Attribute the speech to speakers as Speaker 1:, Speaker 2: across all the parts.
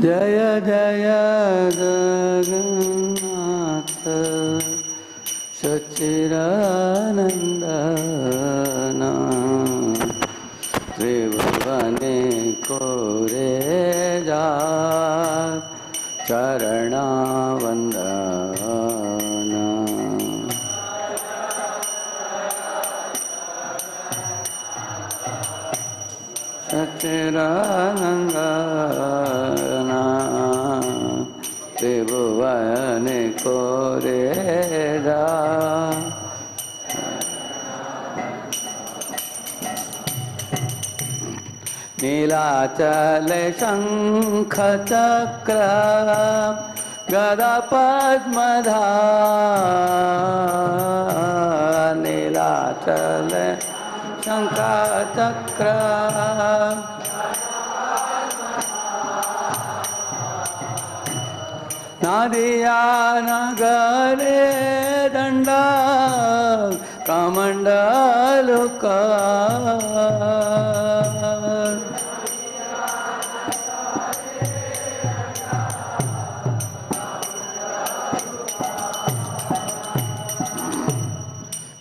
Speaker 1: जय जय जगन्नाथ सच्चिदानंदन त्रिभुवने कोरे जा चरणावंदन सच्चिदानंदन त्रिभुवने कोरे जा नीलाचल शंख चक्र गदा पद्मधार नीलाचल शंख चक्र नादिया नगरे दंडा कमंडलुका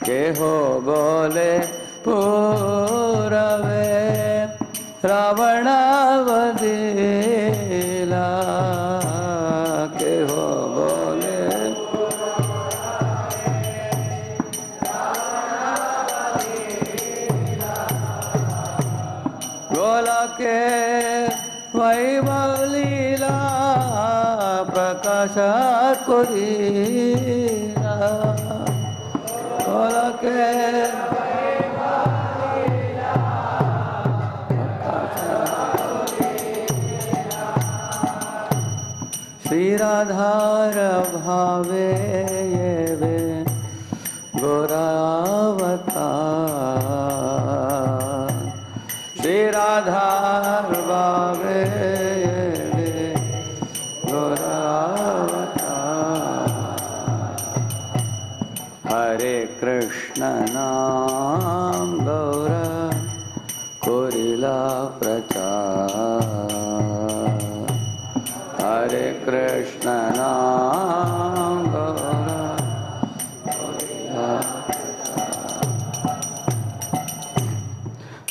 Speaker 1: केहो बोले पूरवे रावणावधीला केहो बोले गोलके वैभव लीला प्रकाशात कोरीला गोलके श्री राधार भावे ये वे गोरावतार श्री राधार भावे ये वे गोरावतार हरे कृष्ण नाम गौर कोरिला प्रचार हरे कृष्ण नाम गौर कोरिला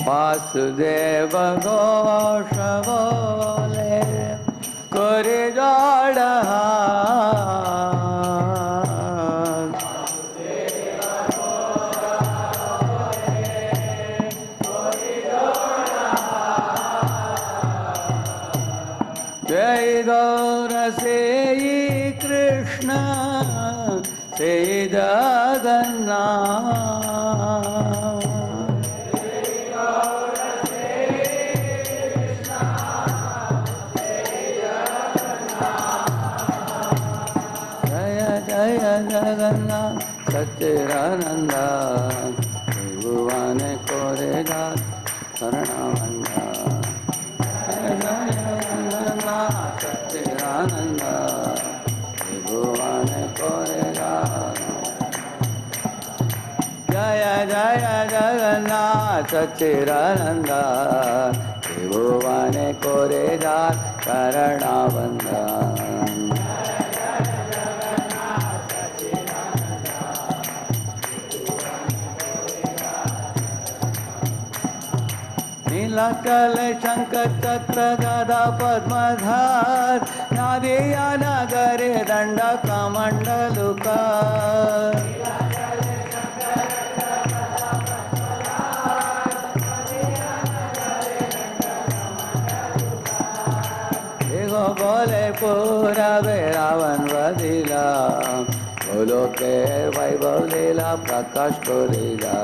Speaker 1: वासुदेव घोष बोले कोरि जोड़ जय गौर से कृष्ण से जगन्नाथ जय जय जगन्नाथ सच्चिदानंद भगवान कोरे जा शरणानंद सच्चिदानंद भगवान कोरेगा जय जय जगन्नाथ सच्चिदानंद भगवान कोरेगा शरणावंदन नीलाचल शंख चक्र गदा पद्मधार नादिया नगरे दंड कमंडलुका देखो बोले पूरा वे रावण वधिला बोलो के वैभव लीला प्रकाश को लीला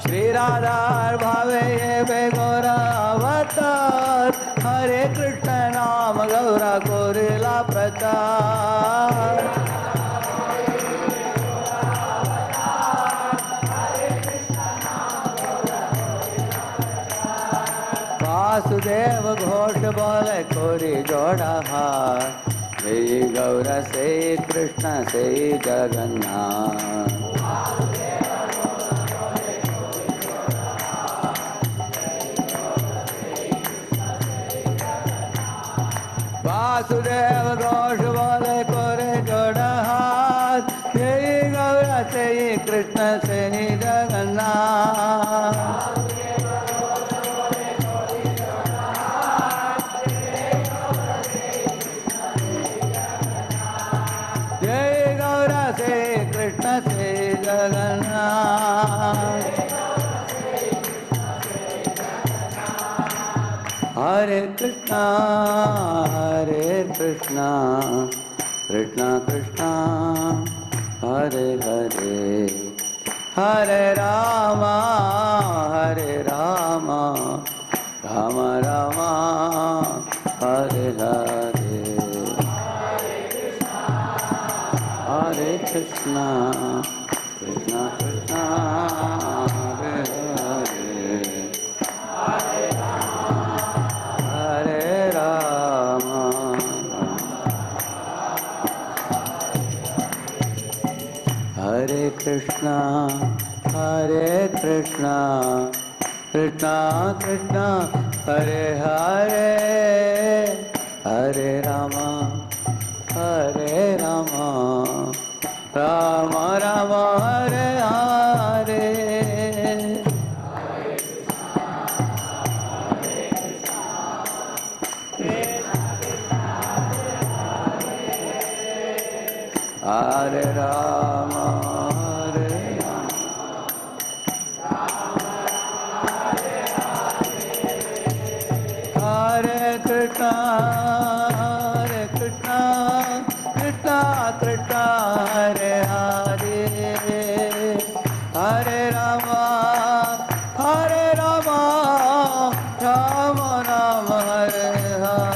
Speaker 1: श्री राधार भावे ये बेगोरावतार हरे कृष्ण नाम गौरा कोरिला प्रचार वासुदेव घोष बोले कोरी जोड़ा हार जय गौर से कृष्ण से जगन्नाथ वासुदेव घोष बोले कोरे जोड़ा हाथ, यही गौरा से ही कृष्ण से ही जगन्नाथ। जय गौरा से कृष्ण से जगन्नाथ। हरे कृष्णा कृष्णा कृष्णा हरे हरे, हरे राम राम राम हरे हरे, हरे कृष्णा कृष्णा कृष्णा हरे हरे, हरे राम। हरे कृष्णा कृष्णा कृष्णा हरे हरे, हरे राम राम राम हरे हरे। हरे राम हरे कृष्णा कृष्णा कृष्णा हरे हरे, हरे राम राम राम हरे हरे।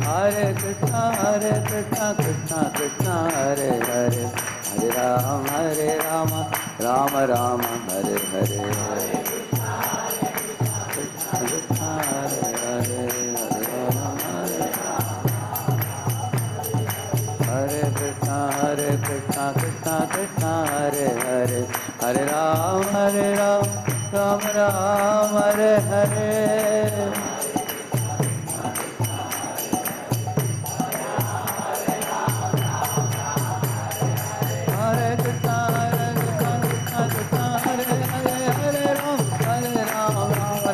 Speaker 1: हरे कृष्णा कृष्णा कृष्णा हरे हरे, हरे राम राम राम हरे हरे, कृष्णा हरे हरे, हरे राम हरे कृष्णा कृष्णा कृष्णा हरे हरे, हरे राम राम राम हरे हरे। हरे कृष्णा कृष्णा हरे हरे, हरे राम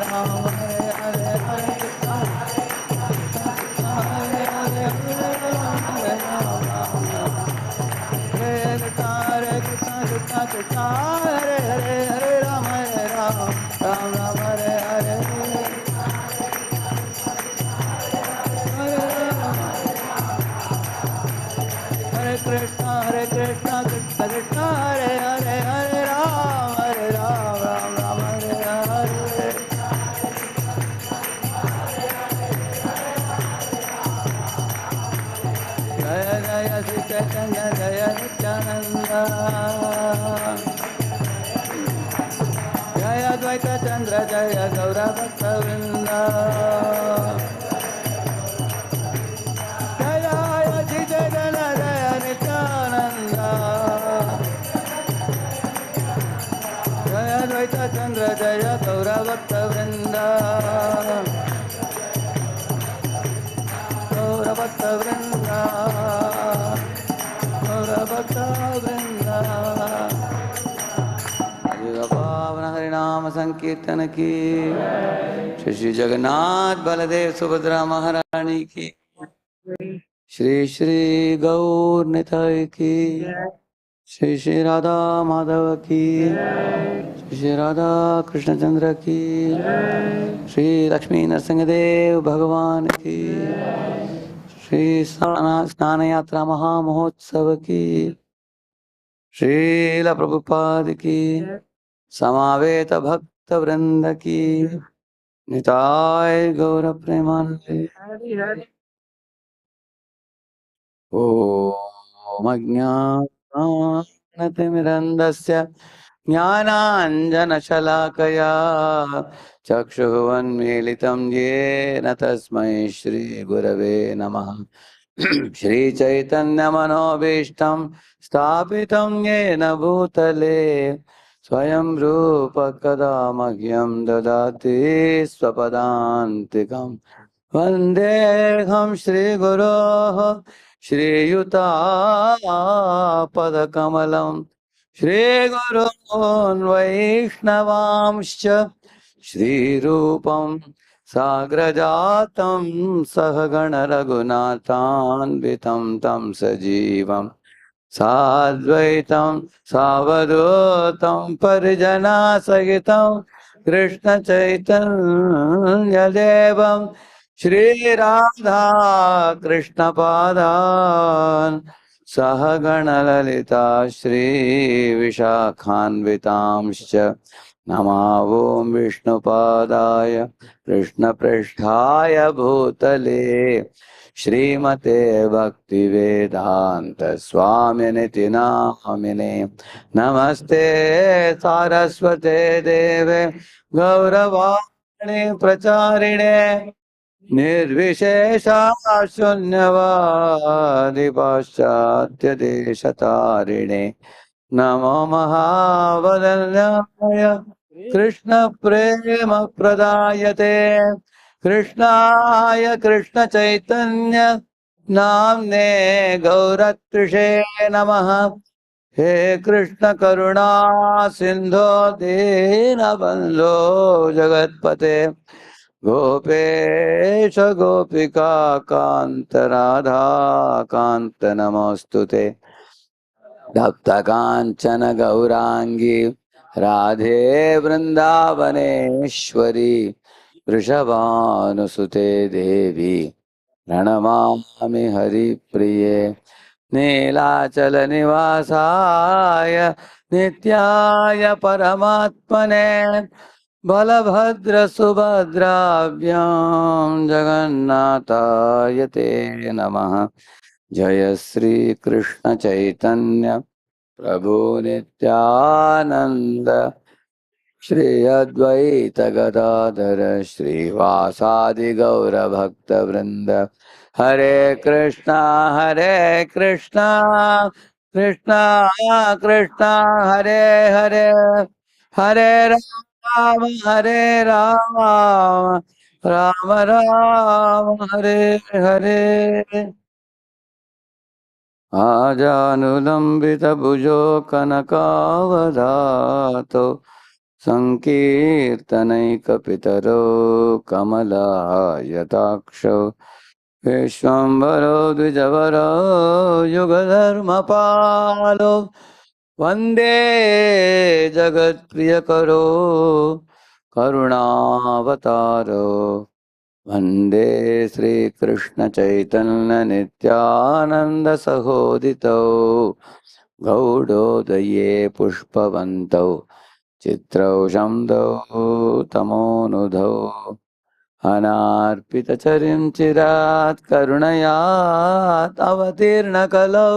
Speaker 1: राम हरे हरे, हरे कृष्णा हरे हरे, हरे राम हरे कृष्णा हरे हरे, हरे राम राम हरे हरे, हरे कृष्णा कृष्णा कृष्णा हरे हरे, हरे राम राम हरे हरे। जय जय श्री चैतन्य जय नित्यानंद, जय अद्वैत चंद्र जय गौर भक्त वृंद, जय श्री चैतन्य जय नित्यानंद, जय अद्वैत चंद्र जय गौर भक्त वृंद, गौर भक्त वृंद, गौर भक्त वृंद। पावन हरिनाम संकीर्तन की, श्री श्री जगन्नाथ बलदेव सुभद्रा महारानी की, श्री श्री गौर निताय की, श्री श्री राधा माधव की, श्री श्री राधा कृष्णचंद्र की, श्री लक्ष्मी नरसिंहदेव भगवान की, श्री स्नान यात्रा महामहोत्सव की, श्रील प्रभुपाद की, समावेत भक्त वृंद की, निताय गौर प्रेमानंदे। ओम अज्ञानतिमिरन्धस्य ज्ञानाञ्जनशलाकया चक्षुरुन्मीलितं येन तस्मै श्रीगुरवे नमः। श्रीचैतन्यमनोभीष्टं स्थापितं येन भूतले स्वयं रूप कदा मह्यं ददाति स्वपदान्तिकम्। वन्देऽहं श्रीगुरोः श्रीयुतापदकमलं श्रीगुरोन् वैष्णवांश्च श्रीरूपं साग्रजातं सहगणरघुनाथान्वितं तं सजीवम् साद्वैतं सावधूतं परिजनासहितं कृष्णचैतन्यदेवं श्रीराधा कृष्णपादान् सहगणललिता श्रीविशाखान्वितांश्च नमावो विष्णुपादाय कृष्णपृष्ठाय भूतले श्रीमते भक्तिवेदांत स्वामिनिति नामिने नमस्ते सारस्वते देवे गौरवाणी प्रचारिणे निर्विशेषा शून्यवादी पाश्चात्य देशतारिणे नमो महावदन्याय कृष्ण प्रेम प्रदायते कृष्णाय कृष्ण चैतन्य नाम्ने गौरत्रिषे नमः। हे कृष्ण करुणा सिंधो दीनबंधो जगत्पते गोपेश गोपिका कांत राधा कांत नमोस्तुते तप्त कांचन गौरांगी राधे वृंदावनेश्वरी वृषभानुसुते देवी प्रणमामि हरिप्रिये नीलाचल निवासाय नित्याय परमात्मने बलभद्र सुभद्राभ्यां जगन्नाथाय ते नमः। जय श्री कृष्ण चैतन्य प्रभु नित्यानंद श्री अद्वैत गदाधर श्रीवासादि गौर भक्त वृंद हरे कृष्णा कृष्णा कृष्णा हरे हरे हरे हरे राम राम राम हरे हरे आजानुलंबित भुजो कनकावधातो संकीर्तनैकपितरो कमलायताक्षौ विश्वम्भरो द्विजवरो युगधर्मपालो वन्दे जगत्प्रियकरो करुणावतारो वन्दे श्रीकृष्णचैतन्यनित्यानन्दसहोदितौ गौडोदये पुष्पवन्तौ चित्रौ शम्दौ तमोनुधौ अनार्पितचरिं चिरात् करुणयात् अवतीर्णकलौ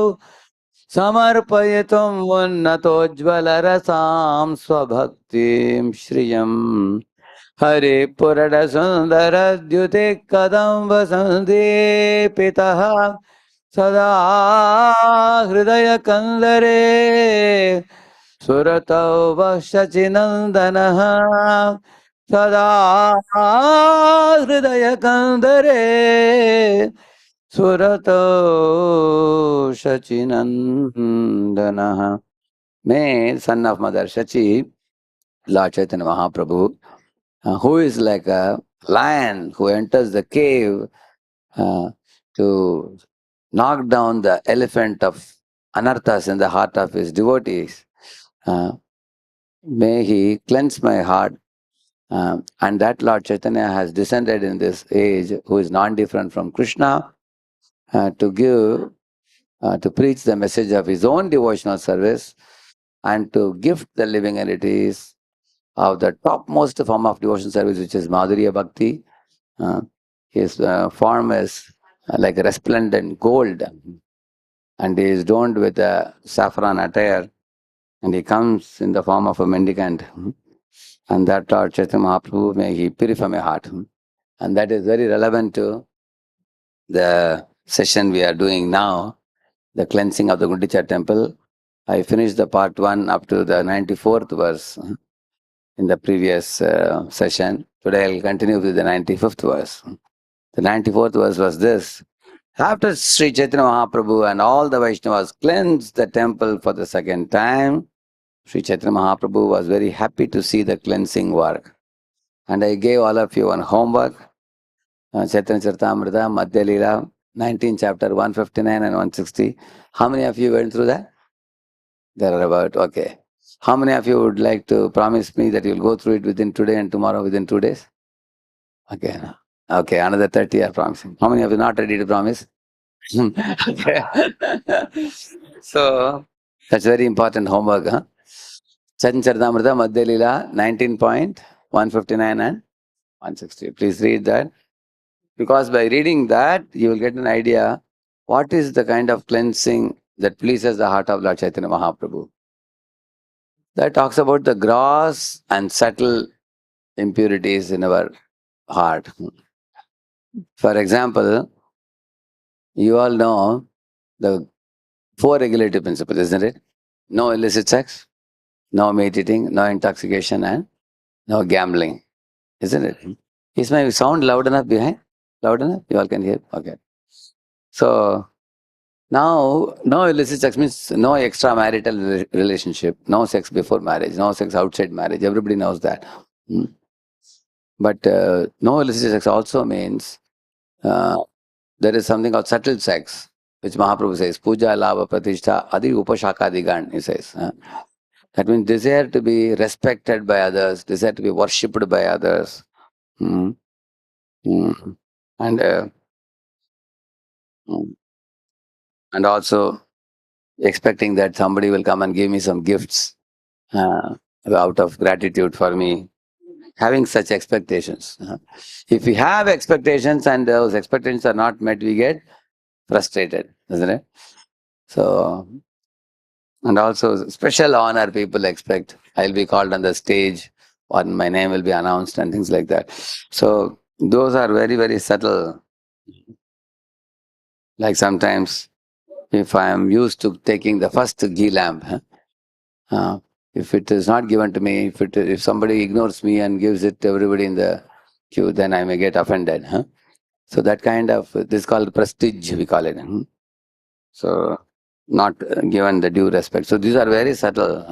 Speaker 1: समर्पयितुम् उन्नतोज्ज्वलरसां स्वभक्तिं श्रियम् हरिपुरडसुन्दरद्युतिकदम्ब सन्दीपितः सदा हृदयकन्दरे सुरतौ वशचिनन्दनः सदा हृदयकन्दरे सुरतौ शचिनन्दनः। May son of Mother Shachi, Lord Chaitanya Mahaprabhu, who is like a lion who enters the cave to knock down the elephant of anarthas in the heart of his devotees. May he cleanse my heart. And that Lord Chaitanya has descended in this age, who is non-different from Krishna, to give, to preach the message of his own devotional service and to gift the living entities of the topmost form of devotional service, which is Madhurya Bhakti. His form is like resplendent gold, and he is adorned with a saffron attire, and he comes in the form of a mendicant. And that Lord Chaitanya Mahaprabhu, may he purify my heart. And that is very relevant to the session we are doing now, the cleansing of the Gundicha temple. I finished the part 1 up to the 94th verse in the previous session. Today I'll continue with the 95th verse. The 94th verse was this. After Sri Chaitanya Mahaprabhu and all the Vaishnavas cleansed the temple for the second time, Sri Chaitanya Mahaprabhu was very happy to see the cleansing work. And I gave all of you one homework, Chaitanya Charitamrita, Madhya Leela, 19 chapter 159 and 160. How many of you went through that? There are about, okay. How many of you would like to promise me that you'll go through it within today and tomorrow within 2 days? Okay. Okay, another 30 are promising. How many of you not ready to promise? Okay. So, that's very important homework. Huh? Chaitanya Charitamrita, Madhya Leela, 19.159 and 160. Please read that. Because by reading that, you will get an idea what is the kind of cleansing that pleases the heart of Lord Chaitanya Mahaprabhu. That talks about the gross and subtle impurities in our heart. For example, you all know the 4 regulative principles, isn't it? No illicit sex, no meat eating, no intoxication, and no gambling, isn't it? Is my sound loud enough behind? Loud enough? You all can hear? Okay. So, now, no illicit sex means no extramarital relationship, no sex before marriage, no sex outside marriage. Everybody knows that. But no illicit sex also means there is something called subtle sex, which Mahaprabhu says, Puja, Lava, Pratishtha, Adi Upashakadigan, he says. That means desire to be respected by others, desire to be worshipped by others. Mm. Mm. And mm. and also expecting that somebody will come and give me some gifts out of gratitude for me. Having such expectations. If we have expectations and those expectations are not met, we get frustrated, isn't it? So, and also special honor people expect. I'll be called on the stage or my name will be announced and things like that. So, those are very, very subtle. Like sometimes, if I am used to taking the first ghee lamp, if it is not given to me, if somebody ignores me and gives it to everybody in the queue, then I may get offended. So that kind of, this is called prestige, we call it. So not given the due respect. So these are very subtle.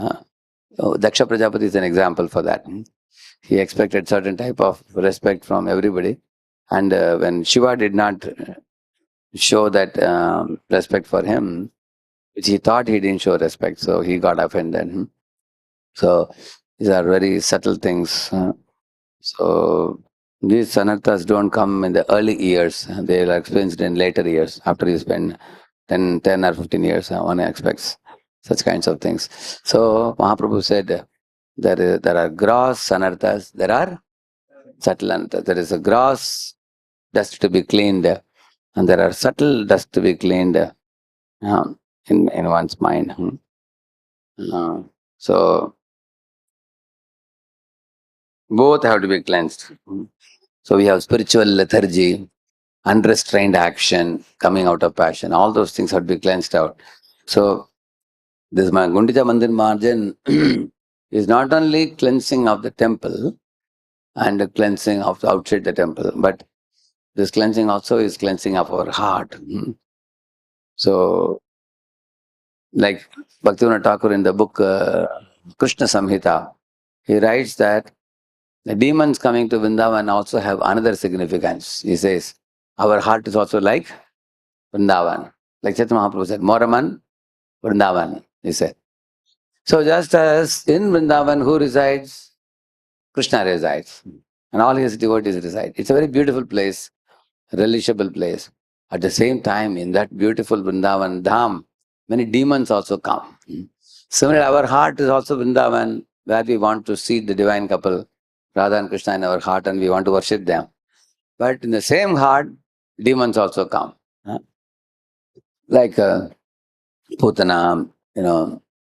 Speaker 1: Daksha Prajapati is an example for that. He expected certain type of respect from everybody. And when Shiva did not show that respect for him, which he thought he didn't show respect, so he got offended. So these are very subtle things. So these anarthas don't come in the early years. They are experienced in later years. After you spend 10 or 15 years, one expects such kinds of things. So Mahaprabhu said, there are gross anarthas, there are subtle anarthas. There is a gross dust to be cleaned, and there are subtle dust to be cleaned in one's mind. So both have to be cleansed. So we have spiritual lethargy, unrestrained action coming out of passion. All those things have to be cleansed out. So this Gundicha Mandir margin is not only cleansing of the temple and the cleansing of outside the temple, but this cleansing also is cleansing of our heart. So, like Bhaktivinoda Thakur in the book Krishna Samhita, he writes that the demons coming to Vrindavan also have another significance. He says, our heart is also like Vrindavan. Like Chaitanya Mahaprabhu said, Moraman, Vrindavan, he said. So just as in Vrindavan, who resides? Krishna resides. And all his devotees reside. It's a very beautiful place, relishable place. At the same time, in that beautiful Vrindavan Dham, many demons also come. Similarly, our heart is also Vrindavan, where we want to see the divine couple, Radha and Krishna in our heart, and we want to worship them. But in the same heart, demons also come. Like Putana,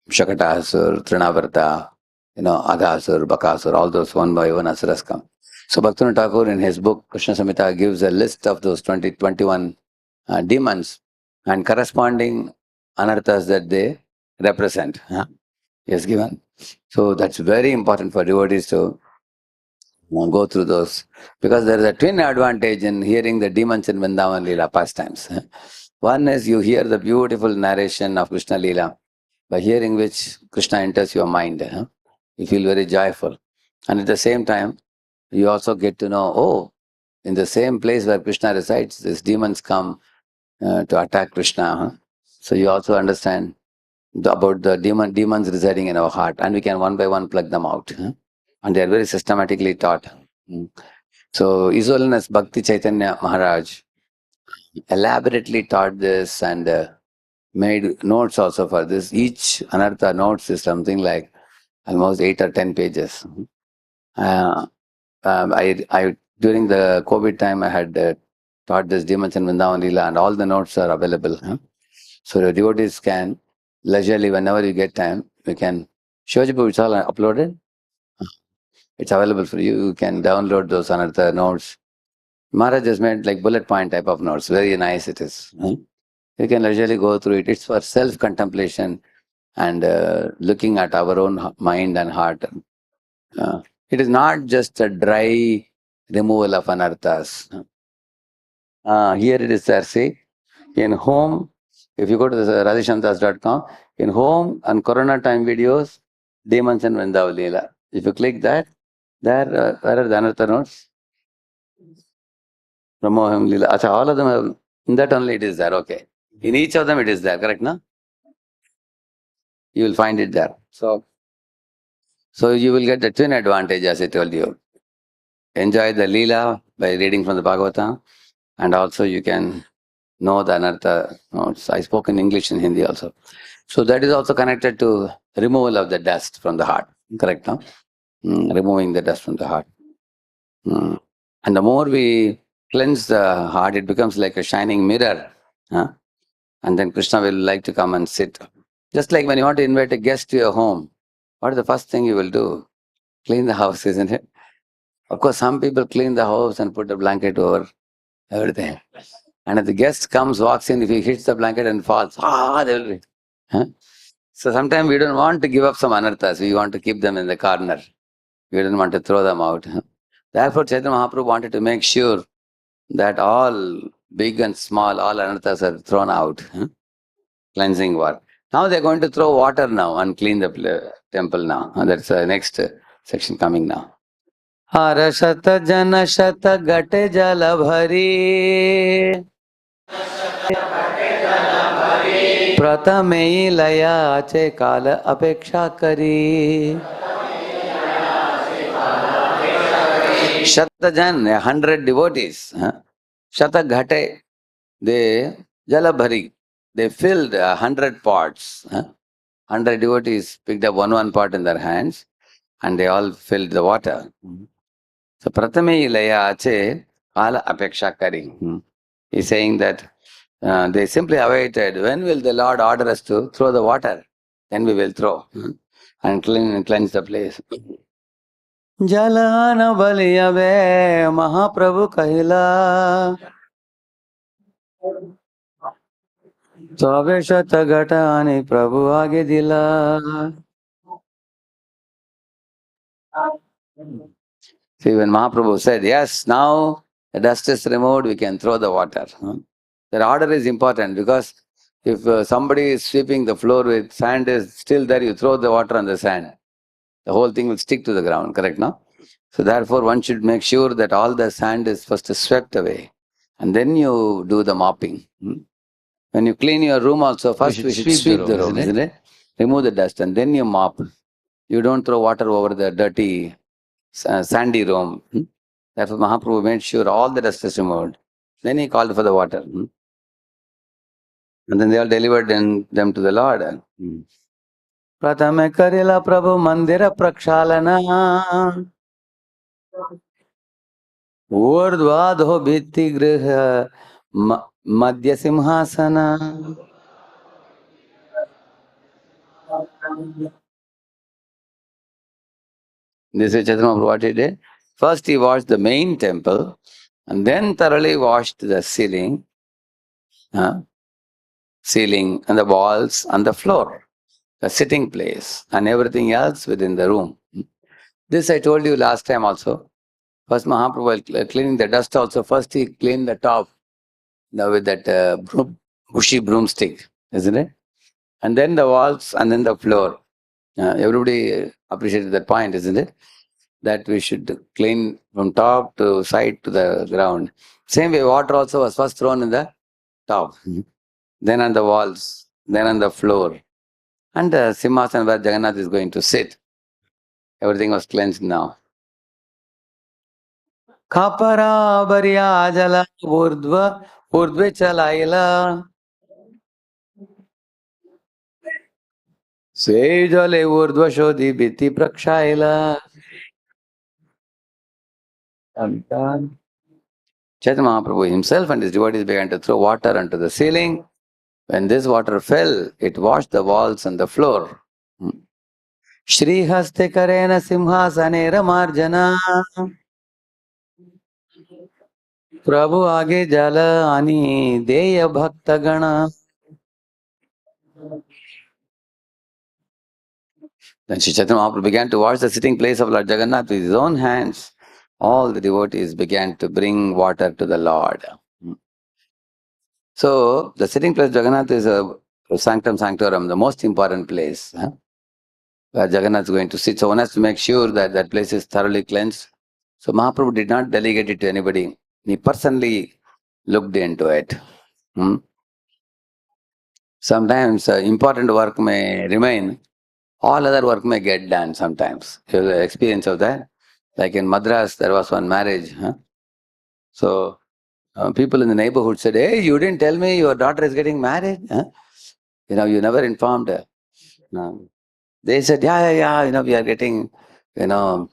Speaker 1: Shakatasur, Trinavarta, Adhasur, Bakasur, all those one by one asuras come. So Bhaktivinoda Thakur in his book Krishna Samhita gives a list of those 21 demons and corresponding anarthas that they represent. He has given. So that's very important for devotees to go through those, because there is a twin advantage in hearing the demons in Vrindavan Leela pastimes. One is you hear the beautiful narration of Krishna Leela, by hearing which Krishna enters your mind. You feel very joyful. And at the same time, you also get to know, oh, in the same place where Krishna resides, these demons come to attack Krishna. So you also understand about the demons residing in our heart, and we can one by one plug them out. And they are very systematically taught. Mm. So His Holiness Bhakti Chaitanya Maharaj elaborately taught this and made notes also for this. Each anartha notes is something like almost 8 or 10 pages. I during the COVID time, I had taught this Demons and Vrindavan Leela, and all the notes are available. So the devotees can leisurely, whenever you get time, you can. Shojibu, it's all uploaded. It's available for you. You can download those anartha notes. Maharaj has made like bullet point type of notes. Very nice it is. You can leisurely go through it. It's for self-contemplation and looking at our own mind and heart. It is not just a dry removal of anarthas. Here it is there, see, in home, if you go to the radheshyamdas.com, in home and Corona time videos, Demons and Vrindavan Leela. If you click that, there, where are the anartha notes? Pramoham Leela. Acha, all of them have, in that only it is there, okay. In each of them it is there, correct, no? You will find it there. So you will get the twin advantage, as I told you. Enjoy the Leela by reading from the Bhagavatam, and also you can know the anartha notes. I spoke in English and Hindi also. So that is also connected to removal of the dust from the heart. Correct, no? Removing the dust from the heart. And the more we cleanse the heart, it becomes like a shining mirror. And then Krishna will like to come and sit. Just like when you want to invite a guest to your home, what is the first thing you will do? Clean the house, isn't it? Of course, some people clean the house and put a blanket over everything. And if the guest comes, walks in, if he hits the blanket and falls, they will be. So sometimes we don't want to give up some anarthas. We want to keep them in the corner. We don't want to throw them out. Therefore, Chaitanya Mahaprabhu wanted to make sure that all big and small, all anarthas are thrown out. Cleansing work. Now they're going to throw water now and clean the temple now. And that's the next section coming now. Hara shata jana shata gate jala bhari pratame laya ache kala apeksha kari. Shata jan, 100 devotees. Shata ghate, they jala bhari. They filled 100 pots. 100 devotees picked up one pot in their hands, and they all filled the water. So pratame laya ache kala apeksha kari. He's saying that they simply awaited, when will the Lord order us to throw the water? Then we will throw and cleanse the place. Jalana baliyave Mahaprabhu kahila Tabe shata gatani Prabhu aage dila. See, when Mahaprabhu said, yes, now the dust is removed, we can throw the water. That order is important, because if somebody is sweeping the floor with sand is still there, you throw the water on the sand, the whole thing will stick to the ground, correct, no? So therefore, one should make sure that all the sand is first swept away, and then you do the mopping. When you clean your room also, first we should sweep the room, isn't it? Remove the dust, and then you mop. You don't throw water over the dirty, sandy room. Therefore, Mahaprabhu made sure all the dust is removed. Then he called for the water. And then they all delivered them to the Lord. Pratame karila Prabhu mandira prakshalana urdvadho bhitti griha madhya simhasana. This is Chaitanya Mahaprabhu what he did. First he washed the main temple and then thoroughly washed the uh, ceiling and the walls and the floor, the sitting place and everything else within the room. This I told you last time also. First Mahaprabhu while cleaning the dust also, first he cleaned the top with that bushy broomstick, isn't it? And then the walls and then the floor. Everybody appreciated that point, isn't it? That we should clean from top to side to the ground. Same way, water also was first thrown in the top, then on the walls, then on the floor. And the Simhasana where Jagannath is going to sit. Everything was cleansed now. Kapara Bariya Jala Urdve Chalaila Sejale Urdva Shodhi Biti Prakshaila. Chaitanya Mahaprabhu himself and his devotees began to throw water onto the ceiling. When this water fell, it washed the walls and the floor. Shri Haste Karena Simhasanera Marjana Prabhu Age Jala Ani Deya Bhakta Gana. Then Sri Chaitanya Mahaprabhu began to wash the sitting place of Lord Jagannath with his own hands. All the devotees began to bring water to the Lord. So, the sitting place of Jagannath is a sanctum sanctorum, the most important place where Jagannath is going to sit. So, one has to make sure that that place is thoroughly cleansed. So, Mahaprabhu did not delegate it to anybody. He personally looked into it. Sometimes important work may remain, all other work may get done sometimes. You have the experience of that. Like in Madras, there was one marriage. So, people in the neighborhood said, "Hey, you didn't tell me your daughter is getting married. You never informed her." They said, yeah, we are getting, a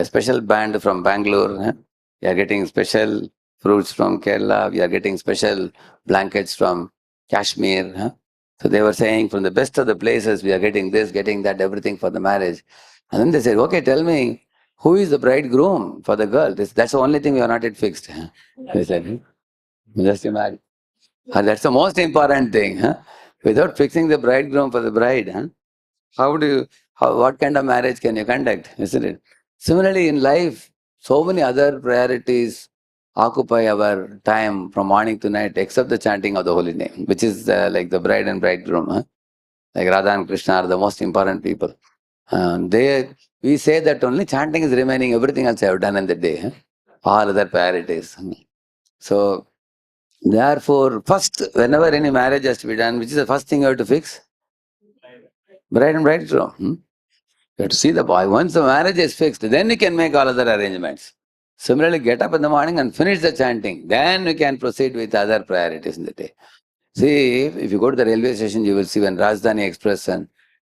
Speaker 1: special band from Bangalore. We are getting special fruits from Kerala. We are getting special blankets from Kashmir. So they were saying from the best of the places, we are getting this, getting that, everything for the marriage. And then they said, okay, tell me, who is the bridegroom for the girl? That's the only thing we are not yet fixed. They said, just imagine. That's the most important thing. Without fixing the bridegroom for the bride, what kind of marriage can you conduct, isn't it? Similarly, in life, so many other priorities occupy our time from morning to night, except the chanting of the holy name, which is like the bride and bridegroom. Like Radha and Krishna are the most important people. We say that only chanting is remaining, everything else I have done in the day. All other priorities. So, therefore, first, whenever any marriage has to be done, which is the first thing you have to fix? Bride and bridegroom. You have to see the boy. Once the marriage is fixed, then you can make all other arrangements. Similarly, get up in the morning and finish the chanting. Then you can proceed with other priorities in the day. See, if you go to the railway station, you will see when Rajdhani Express and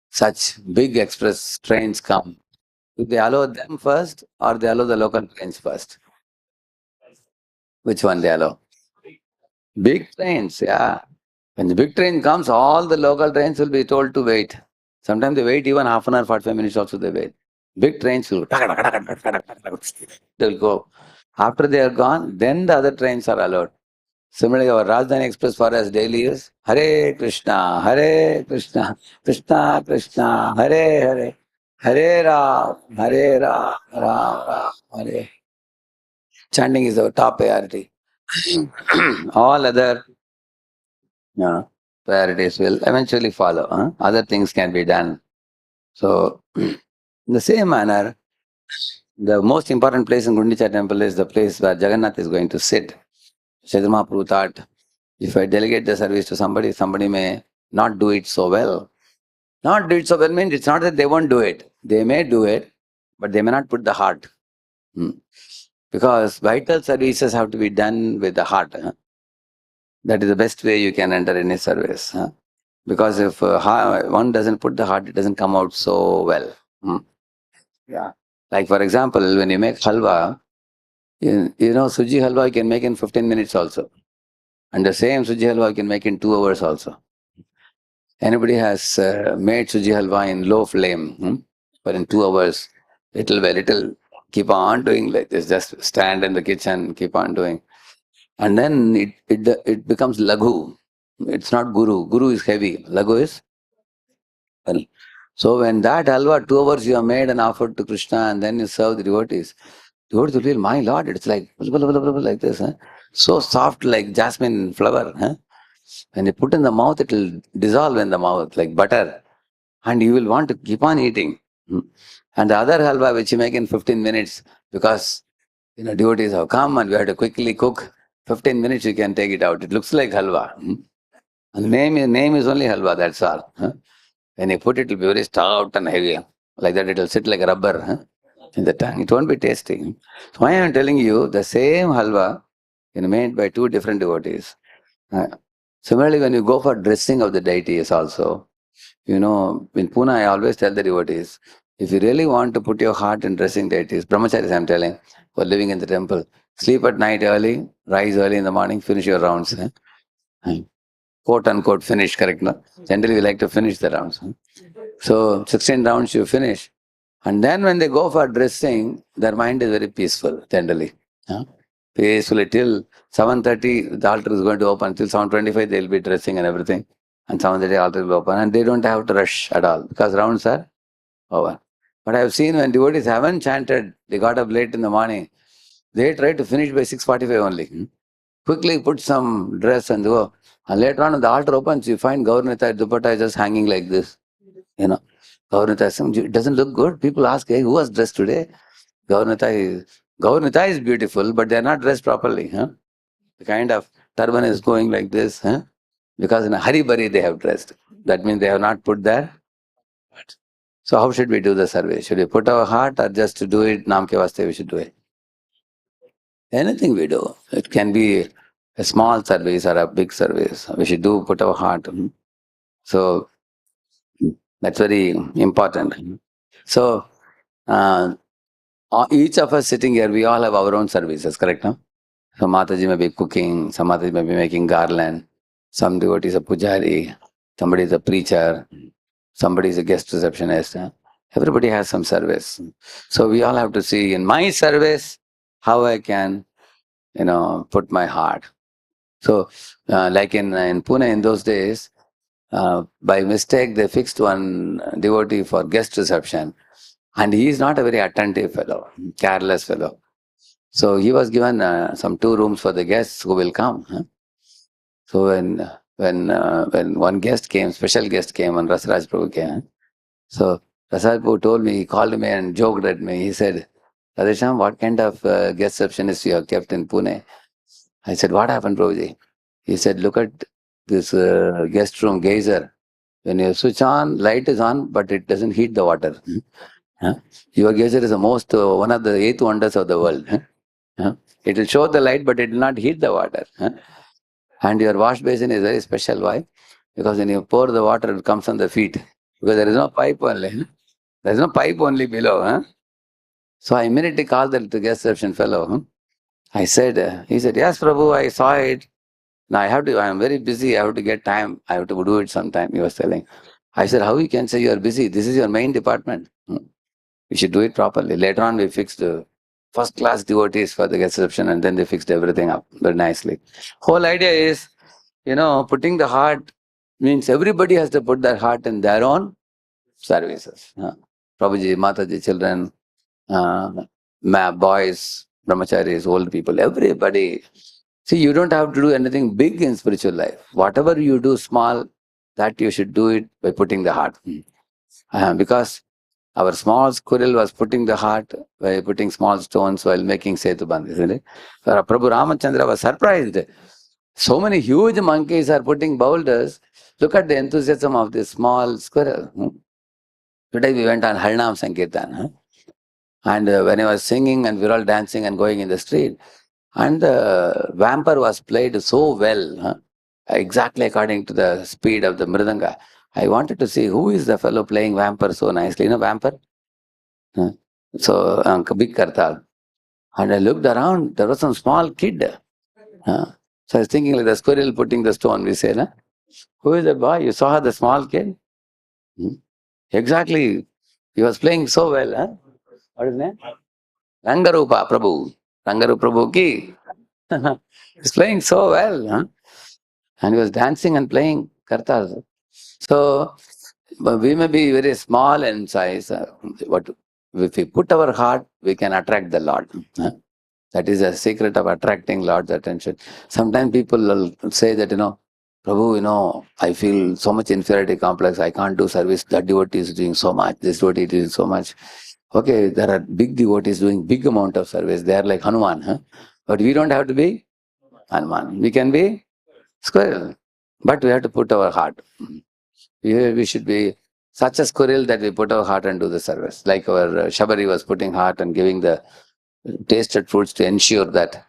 Speaker 1: such big express trains come. Do they allow them first or they allow the local trains first? Which one they allow? Big trains, yeah. When the big train comes, all the local trains will be told to wait. Sometimes they wait even half an hour, 45 minutes also they wait. Big trains will they'll go. After they are gone, then the other trains are allowed. Similarly, our Rajdhani Express for us daily is Hare Krishna, Hare Krishna, Krishna Krishna, Hare Hare, Hare Ram, Hare Ram, Ram Ram, Hare. Chanting is our top priority. All other priorities will eventually follow. Other things can be done. So, in the same manner, the most important place in Gundicha temple is the place where Jagannath is going to sit. Chaitanya Mahaprabhu thought, if I delegate the service to somebody, somebody may not do it so well. Not do it so well means it's not that they won't do it. They may do it, but they may not put the heart. Because vital services have to be done with the heart. That is the best way you can enter any service. Because if one doesn't put the heart, it doesn't come out so well. Yeah. Like for example, when you make halwa, suji halwa you can make in 15 minutes also. And the same suji halwa you can make in 2 hours also. Anybody has made suji halwa in low flame, but in 2 hours, little by little, keep on doing like this. Just stand in the kitchen, keep on doing. And then it becomes laghu. It's not guru. Guru is heavy. Laghu is well. So when that halwa, 2 hours you have made and offered to Krishna and then you serve the devotees will feel, my Lord, it's like like this. So soft like jasmine flower. When you put in the mouth, it will dissolve in the mouth like butter. And you will want to keep on eating. And the other halwa which you make in 15 minutes, because devotees have come and we have to quickly cook. 15 minutes you can take it out. It looks like halwa. And the name is only halwa, that's all. When you put it, it will be very stout and heavy. Like that, it will sit like rubber in the tongue. It won't be tasty. So why I am telling you, the same halwa made by two different devotees. Similarly, when you go for dressing of the deities also, in Pune, I always tell the devotees, if you really want to put your heart in dressing deities, brahmacharis I am telling, who are living in the temple, sleep at night early, rise early in the morning, finish your rounds. Quote unquote finish, correct? No? Generally, we like to finish the rounds. So, 16 rounds you finish. And then when they go for dressing, their mind is very peaceful, generally. Peacefully till 7:30, the altar is going to open. Till 7:25, they'll be dressing and everything. And 7:30, altar will open. And they don't have to rush at all because rounds are over. But I have seen when devotees haven't chanted, they got up late in the morning, they try to finish by 6:45 only. Quickly put some dress and go. And later on, when the altar opens, you find Gaurnita dupatta is just hanging like this. Gaurnita, it doesn't look good. People ask, hey, who was dressed today? Gaurnita is beautiful, but they're not dressed properly. The kind of turban is going like this. Because in a hurry burry they have dressed. That means they have not put their heart. So how should we do the survey? Should we put our heart or just to do it, Nam ke vaste we should do it? Anything we do. It can be a small service or a big service. We should put our heart. So that's very important. So each of us sitting here, we all have our own services, correct? No? So Mataji may be cooking, some Mataji may be making garland, some devotee is a pujari, somebody is a preacher, somebody is a guest receptionist. Everybody has some service. So we all have to see in my service how I can, put my heart. So like in Pune in those days, by mistake they fixed one devotee for guest reception. And he is not a very attentive fellow, careless fellow. So he was given some 2 rooms for the guests who will come. So when one guest came, special guest came, when Rasraj Prabhu came, so Rasraj Prabhu told me, he called me and joked at me. He said, Radheshyam, what kind of guest receptionist you have kept in Pune? I said, what happened, Prabhuji? He said, look at this guest room geyser. When you switch on, light is on, but it doesn't heat the water. Your geyser is the most, one of the 8 wonders of the world. It will show the light, but it will not heat the water. And your wash basin is very special. Why? Because when you pour the water, it comes on the feet. Because there is no pipe only. There is no pipe only below. So I immediately called the guest reception fellow. I said, he said, yes, Prabhu, I saw it. Now I am very busy. I have to get time. I have to do it sometime, he was telling. I said, how you can say you are busy? This is your main department. We should do it properly. Later on, we fixed first class devotees for the guest reception and then they fixed everything up very nicely. Whole idea is, putting the heart means everybody has to put their heart in their own services. Prabhuji, Mataji, children, boys, brahmacharis, old people, everybody. See, you don't have to do anything big in spiritual life. Whatever you do small, that you should do it by putting the heart. Because our small squirrel was putting the heart by putting small stones while making Setubandh, isn't it? So Prabhu Ramachandra was surprised. So many huge monkeys are putting boulders. Look at the enthusiasm of this small squirrel. Today we went on Harinam Sankirtan. And when I was singing and we were all dancing and going in the street, and the vampire was played so well, exactly according to the speed of the mridanga. I wanted to see who is the fellow playing vampire so nicely. Vampire? So, big kartal. And I looked around, there was some small kid. So I was thinking like the squirrel putting the stone, we say, Who is that boy? You saw the small kid? Hmm? Exactly. He was playing so well. Huh? What is his name? Rangarupa Prabhu. Rangarupa Prabhu ki. He's playing so well. Huh? And he was dancing and playing kartas. So, but we may be very small in size. But if we put our heart, we can attract the Lord. Huh? That is a secret of attracting Lord's attention. Sometimes people will say that, Prabhu, I feel so much inferiority complex. I can't do service. That devotee is doing so much. This devotee is doing so much. Okay, there are big devotees doing big amount of service. They are like Hanuman. Huh? But we don't have to be Hanuman. We can be squirrel. But we have to put our heart. We should be such a squirrel that we put our heart and do the service. Like our Shabari was putting heart and giving the tasted fruits to ensure that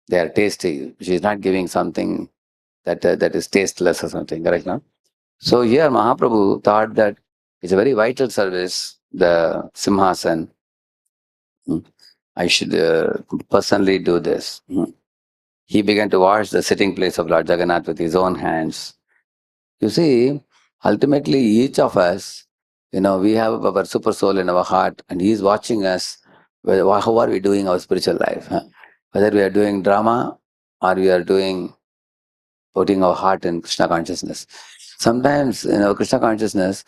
Speaker 1: they are tasty. She is not giving something that is tasteless or something, correct? No? So here Mahaprabhu thought that it's a very vital service, the Simhasan. I should personally do this. He began to wash the sitting place of Lord Jagannath with his own hands. You see, ultimately each of us, we have our super soul in our heart and he is watching us. How are we doing our spiritual life? Huh? Whether we are doing drama or we are putting our heart in Krishna consciousness. Sometimes, Krishna consciousness,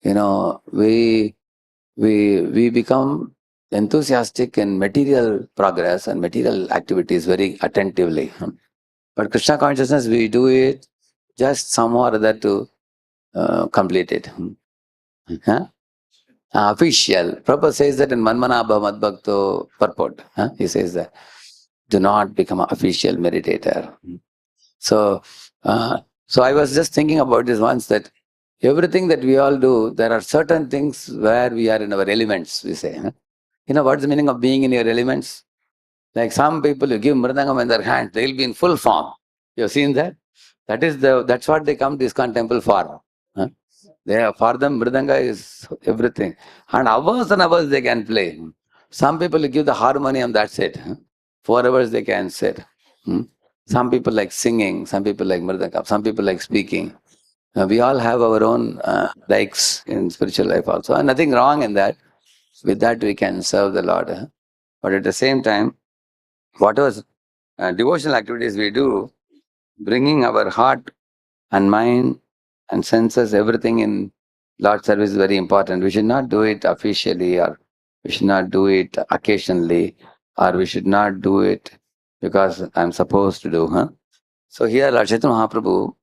Speaker 1: we become enthusiastic in material progress and material activities very attentively. But Krishna consciousness, we do it just somehow or other to complete it. Huh? Official. Prabhupada says that in Manmanabha Madbhakto purport. He says that do not become an official meditator. So, so I was just thinking about this once that everything that we all do, there are certain things where we are in our elements, we say. Huh? What's the meaning of being in your elements? Like some people, you give mridangam in their hand, they'll be in full form. You've seen that? That's what they come to ISKCON temple for. Huh? For them, mridanga is everything. And hours and hours they can play. Some people you give the harmonium, that's it. 4 hours they can sit. Some people like singing, some people like mridanga, some people like speaking. We all have our own likes in spiritual life also. And nothing wrong in that. With that we can serve the Lord. But at the same time, whatever devotional activities we do, bringing our heart and mind and senses, everything in Lord's service is very important. We should not do it officially, or we should not do it occasionally, or we should not do it because I'm supposed to do. So here Lord Chaitanya Mahaprabhu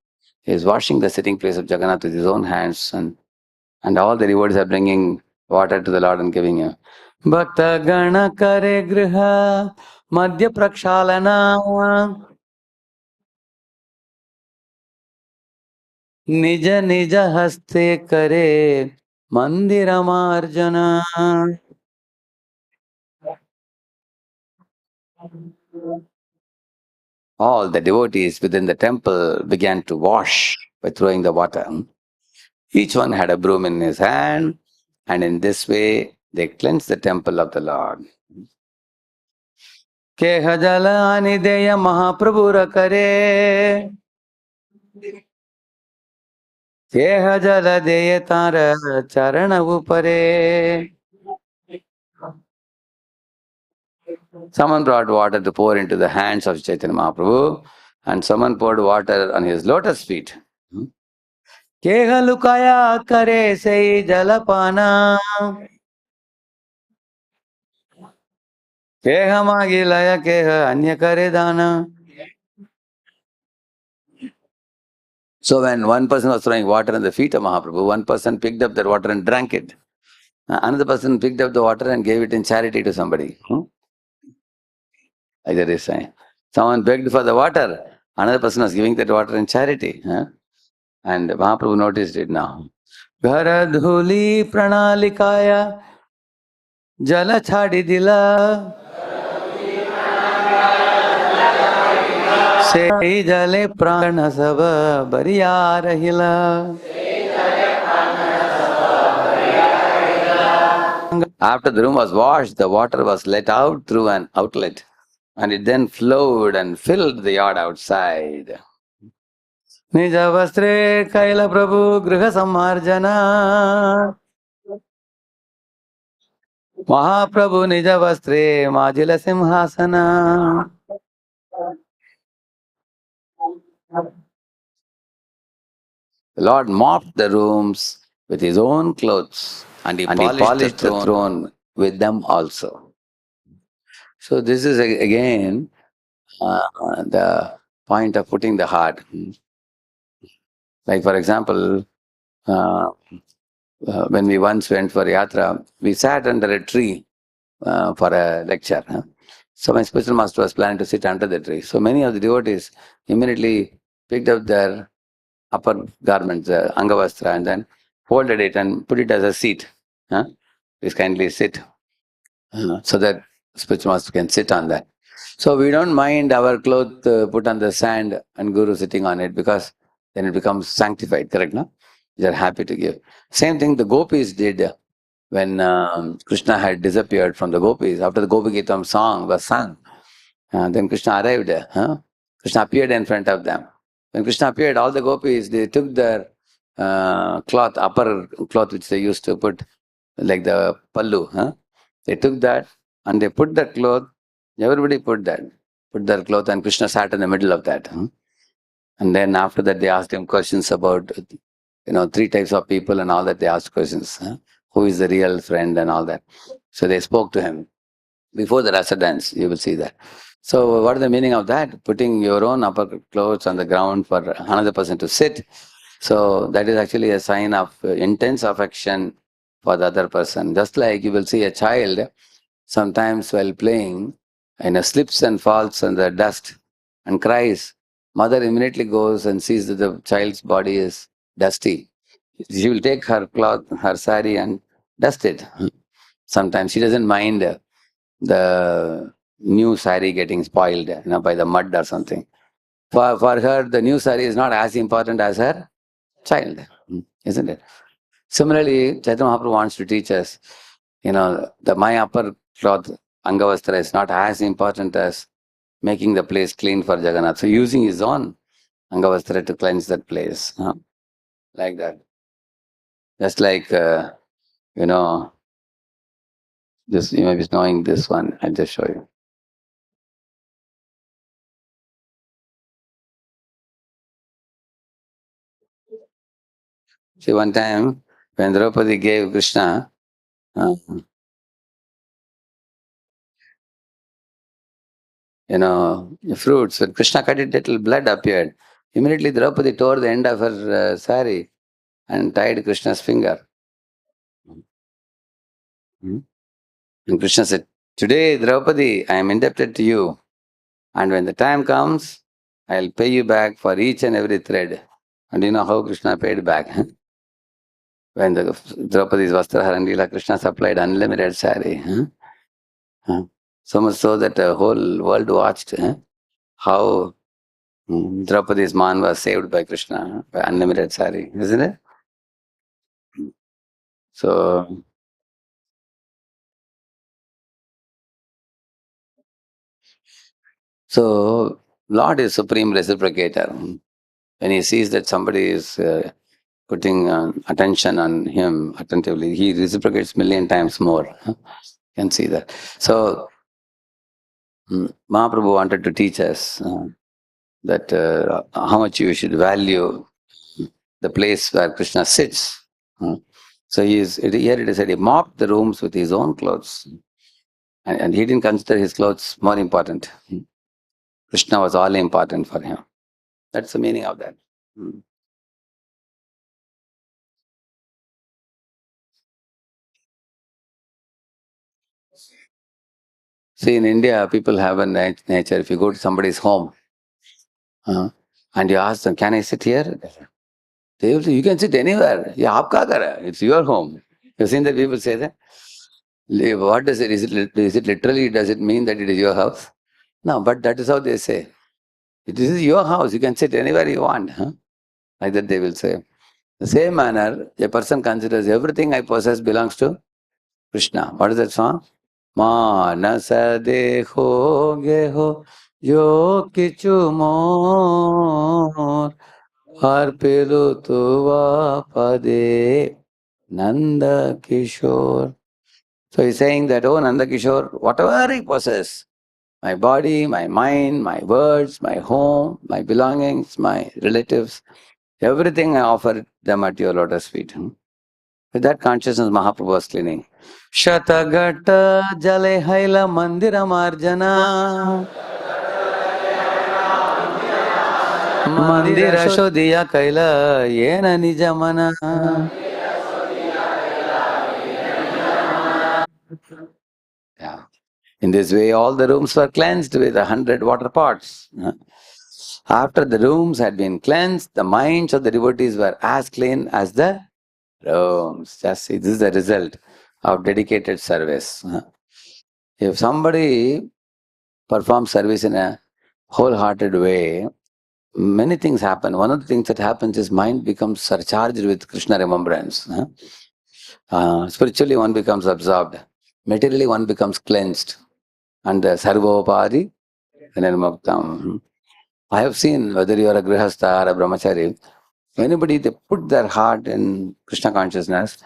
Speaker 1: is washing the sitting place of Jagannath with his own hands, and all the devotees are bringing water to the Lord and giving him. Bhakta Gana Kare Griha Madhya Prakshalana निज निज हस्ते करे मंदिर मार्जना. All the devotees within the temple began to wash by throwing the water. Each one had a broom in his hand, and in this way they cleansed the temple of the Lord. केह जल अनिदेय महाप्रभुर करे केह जल देय तार चरण उपरे. Someone brought water to pour into the hands of Chaitanya Mahaprabhu, and someone poured water on his lotus feet. केह लुकाया करे से जलपाना केह मागी लय केह अन्य करे दाना. So when one person was throwing water on the feet of Mahaprabhu, one person picked up that water and drank it. Another person picked up the water and gave it in charity to somebody. Like that is saying. Someone begged for the water, another person was giving that water in charity. And Mahaprabhu noticed it now. Ghara dhuli pranalikaya jala chhadi dila se jale prana sab bariya rahila. After the room was washed, the water was let out through an outlet, and it then flowed and filled the yard outside. निज वस्त्रे कैल प्रभु गृह सम्मार्जना महाप्रभु निज वस्त्रे माजिल सिंहासना. The Lord mopped the rooms with his own clothes and he polished the throne with them also. So this is again the point of putting the heart. Like for example, when we once went for yatra, we sat under a tree for a lecture. So my spiritual master was planning to sit under the tree. So many of the devotees immediately picked up their upper garments, angavastra, and then folded it and put it as a seat. Please kindly sit, so that spiritual master can sit on that. So we don't mind our cloth put on the sand and Guru sitting on it, because then it becomes sanctified, correct? No? They are happy to give. Same thing the gopis did when Krishna had disappeared from the gopis. After the Gopi Gitam song was sung, then Krishna arrived. Krishna appeared in front of them. When Krishna appeared, all the gopis, they took their cloth, upper cloth which they used to put, like the pallu. They took that and they put that cloth. Everybody put their cloth, and Krishna sat in the middle of that. And then after that, they asked him questions about, three types of people and all that. They asked questions. Who is the real friend and all that. So they spoke to him. Before the rasa dance, you will see that. So what is the meaning of that? Putting your own upper clothes on the ground for another person to sit. So that is actually a sign of intense affection for the other person. Just like you will see a child sometimes while playing, slips and falls on the dust and cries. Mother immediately goes and sees that the child's body is dusty. She will take her cloth, her sari, and dust it. Sometimes she doesn't mind the new sari getting spoiled, by the mud or something. For her, the new sari is not as important as her child, isn't it? Similarly, Chaitanya Mahaprabhu wants to teach us, the my upper cloth, Angavastra, is not as important as making the place clean for Jagannath. So using his own Angavastra to cleanse that place, like that. Just like, this, you may be knowing this one, I'll just show you. See, one time when Draupadi gave Krishna fruits, when Krishna cut it, little blood appeared. Immediately Draupadi tore the end of her sari and tied Krishna's finger. And Krishna said, "Today, Draupadi, I am indebted to you. And when the time comes, I'll pay you back for each and every thread." And you know how Krishna paid back? When the Draupadi's Vastraharan Leela, Krishna supplied unlimited sari. So much so that the whole world watched how Draupadi's man was saved by Krishna by unlimited sari, isn't it? So, Lord is supreme reciprocator. When he sees that somebody is putting attention on him attentively, he reciprocates million times more. You can see that. So, Mahaprabhu wanted to teach us that how much you should value the place where Krishna sits. So here it is said he mopped the rooms with his own clothes. And he didn't consider his clothes more important. Krishna was all important for him. That's the meaning of that. See, in India, people have a nature. If you go to somebody's home and you ask them, "Can I sit here?" They will say, "You can sit anywhere. Yeah, aapka kar hai? It's your home." You've seen that people say that? What does it? Is it literally? Does it mean that it is your house? No, but that is how they say. This is your house. You can sit anywhere you want. Like that they will say. The same manner, a person considers everything I possess belongs to Krishna. What is that song? Manasa deho geho yo kichu more Arpilu tuva pade Nanda Kishore. So he's saying that, oh Nanda Kishore, whatever he possesses, my body, my mind, my words, my home, my belongings, my relatives, everything I offer them at your lotus feet. With that consciousness, Mahaprabhu was cleaning. Shatagata Jale Haila Mandira Marjana Mandira Shodhiya Kaila Yena Nijamana. Yeah. In this way, all the rooms were cleansed with 100 water pots. After the rooms had been cleansed, the minds of the devotees were as clean as the rooms. Just see, this is the result of dedicated service. If somebody performs service in a wholehearted way, many things happen. One of the things that happens is mind becomes surcharged with Krishna remembrance. Spiritually, one becomes absorbed. Materially, one becomes cleansed. And sarvopadi nirmuktam. I have seen whether you are a grihastha or a brahmachari, anybody they put their heart in Krishna consciousness,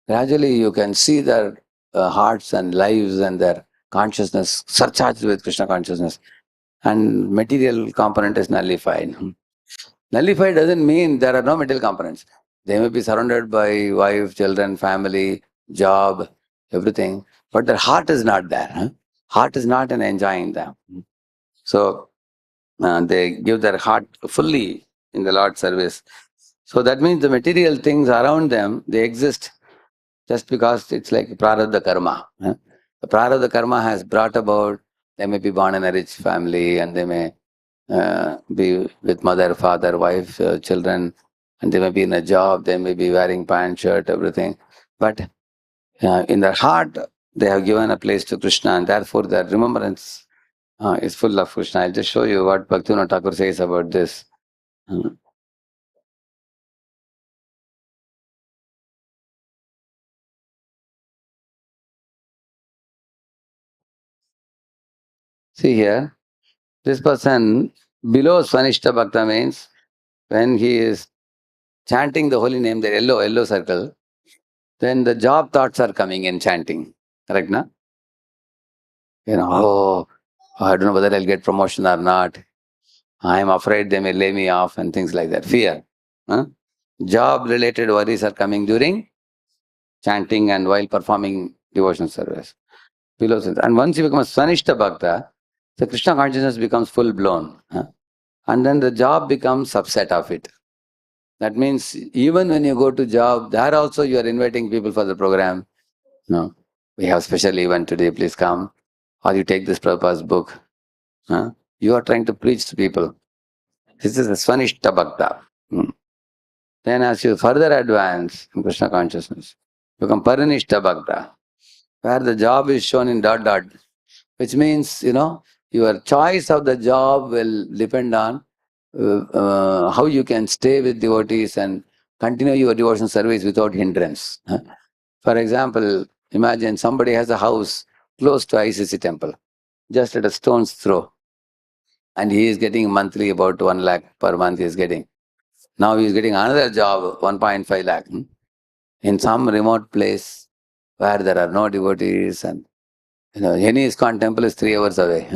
Speaker 1: gradually you can see their hearts and lives and their consciousness surcharged with Krishna consciousness. And material component is nullified. Nullified doesn't mean there are no material components. They may be surrounded by wife, children, family, job, everything, but their heart is not there. Heart is not in enjoying them. So they give their heart fully in the Lord's service. So that means the material things around them, they exist just because it's like prarabdha karma. The prarabdha karma has brought about, they may be born in a rich family and they may be with mother, father, wife, children, and they may be in a job, they may be wearing pant, shirt, everything. But in their heart, they have given a place to Krishna, and therefore their remembrance is full of Krishna. I'll just show you what Bhaktivinoda Thakur says about this. Uh, See here, this person below Svanishta Bhakta means when he is chanting the holy name, the yellow circle, then the job thoughts are coming in chanting. Correct, na? Oh, I don't know whether I'll get promotion or not. I'm afraid they may lay me off and things like that. Fear. Job related worries are coming during chanting and while performing devotional service. And once you become a Svanishta Bhakta, the Krishna consciousness becomes full blown. And then the job becomes subset of it. That means even when you go to job, there also you are inviting people for the program. No, we have special event today, please come. Or you take this Prabhupada's book. You are trying to preach to people. This is a Svanishta Bhakta. Then as you further advance in Krishna consciousness, become Parinishta Bhakta, where the job is shown in dot dot, which means, your choice of the job will depend on how you can stay with devotees and continue your devotional service without hindrance. For example, imagine somebody has a house close to ICC temple, just at a stone's throw, and he is getting monthly about 1 lakh per month he is getting. Now he is getting another job, 1.5 lakh, in some remote place where there are no devotees, and any ISKCON temple is 3 hours away,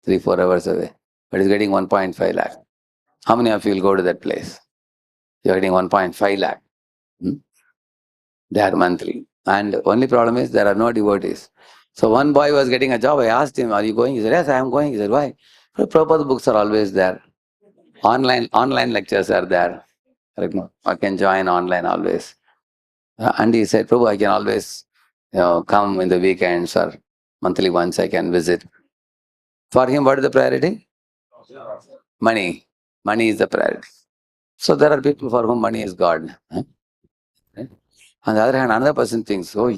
Speaker 1: 3-4 hours away, but he's getting 1.5 lakh. How many of you will go to that place? You're getting 1.5 lakh. They are monthly. And only problem is there are no devotees. So one boy was getting a job. I asked him, are you going? He said, yes, I am going. He said, why? Prabhupada books are always there. Online lectures are there. I can join online always. And he said, Prabhu, I can always come in the weekends or monthly once I can visit. For him, what is the priority? Money. Money is the priority. So there are people for whom money is God. On the other hand, another person thinks, oh,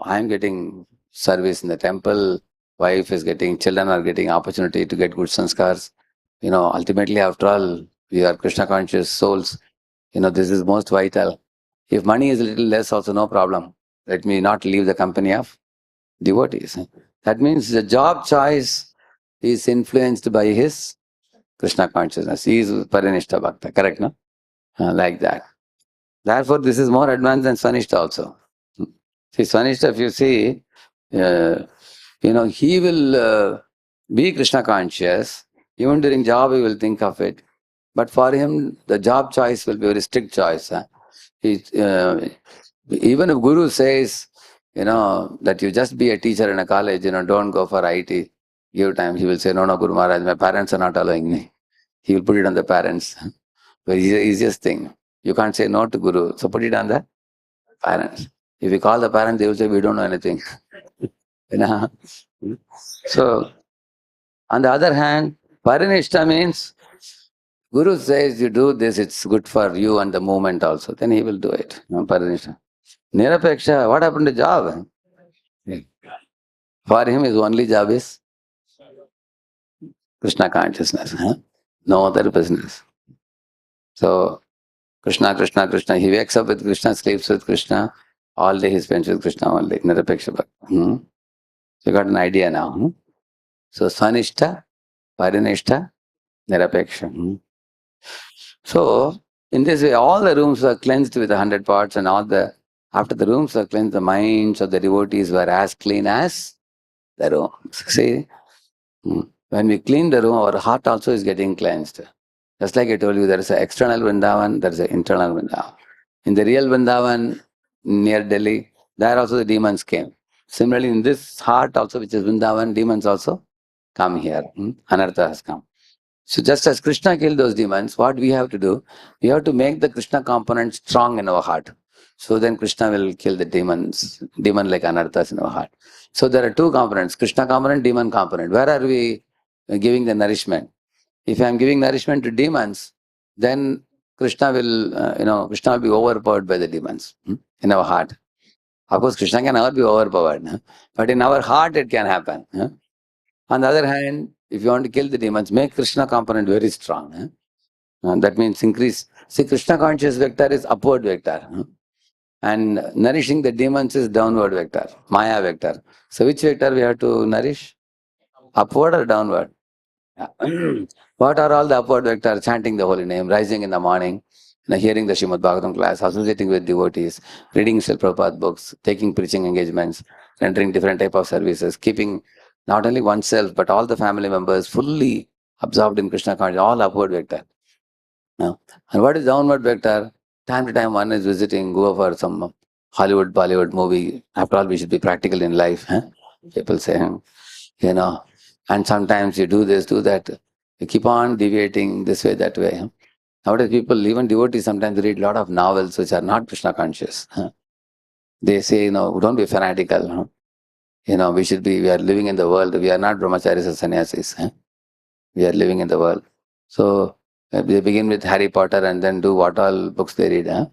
Speaker 1: I'm getting service in the temple, wife is getting, children are getting opportunity to get good sanskars. Ultimately, after all, we are Krishna conscious souls. This is most vital. If money is a little less, also no problem. Let me not leave the company of devotees. That means the job choice is influenced by his Krishna consciousness. He is Parinishta Bhakta, correct, no? Like that. Therefore, this is more advanced than Swanishta also. See, Swanishta, if you see, he will be Krishna conscious. Even during job, he will think of it. But for him, the job choice will be a very strict choice. Even if Guru says, that you just be a teacher in a college, don't go for IT, give time, he will say, no, Guru Maharaj, my parents are not allowing me. He will put it on the parents. Very easiest thing. You can't say no to Guru. So put it on the parents. If you call the parents, they will say, we don't know anything. So, on the other hand, Parinishta means Guru says you do this, it's good for you and the movement also. Then he will do it. Parinishta. Nirapeksha, what happened to job? For him, his only job is Krishna consciousness. No other business. So, Krishna, Krishna, Krishna. He wakes up with Krishna, sleeps with Krishna. All day he spends with Krishna only. Nirapeksha. So, you got an idea now. So, Swanishta, Parinishta, Nirapeksha. So, in this way, all the rooms were cleansed with 100 parts, and after the rooms were cleansed, the minds of the devotees were as clean as the room. See, when we clean the room, our heart also is getting cleansed. Just like I told you, there is an external Vrindavan, there is an internal Vrindavan. In the real Vrindavan, near Delhi, there also the demons came. Similarly, in this heart also, which is Vrindavan, demons also come here. Anartha has come. So just as Krishna killed those demons, what we have to do, we have to make the Krishna component strong in our heart. So then Krishna will kill the demons, demon like anarthas in our heart. So there are two components, Krishna component, demon component. Where are we giving the nourishment? If I am giving nourishment to demons, then Krishna will be overpowered by the demons in our heart. Of course, Krishna can never be overpowered, but in our heart it can happen. On the other hand, if you want to kill the demons, make Krishna component very strong. That means increase. See, Krishna conscious vector is upward vector. And nourishing the demons is downward vector, Maya vector. So which vector we have to nourish? Upward or downward? What are all the upward vectors? Chanting the holy name, rising in the morning, hearing the Srimad Bhagavatam class, associating with devotees, reading Srila Prabhupada books, taking preaching engagements, rendering different type of services, keeping not only oneself but all the family members fully absorbed in Krishna consciousness, all upward vector. And what is downward vector? Time to time one is visiting, go for some Hollywood, Bollywood movie. After all, we should be practical in life. People say, and sometimes you do this, do that. You keep on deviating this way, that way. Nowadays people, even devotees, sometimes read a lot of novels which are not Krishna conscious. They say, don't be fanatical. We are living in the world. We are not brahmacharis or sannyasis. We are living in the world. So they begin with Harry Potter and then do what all books they read.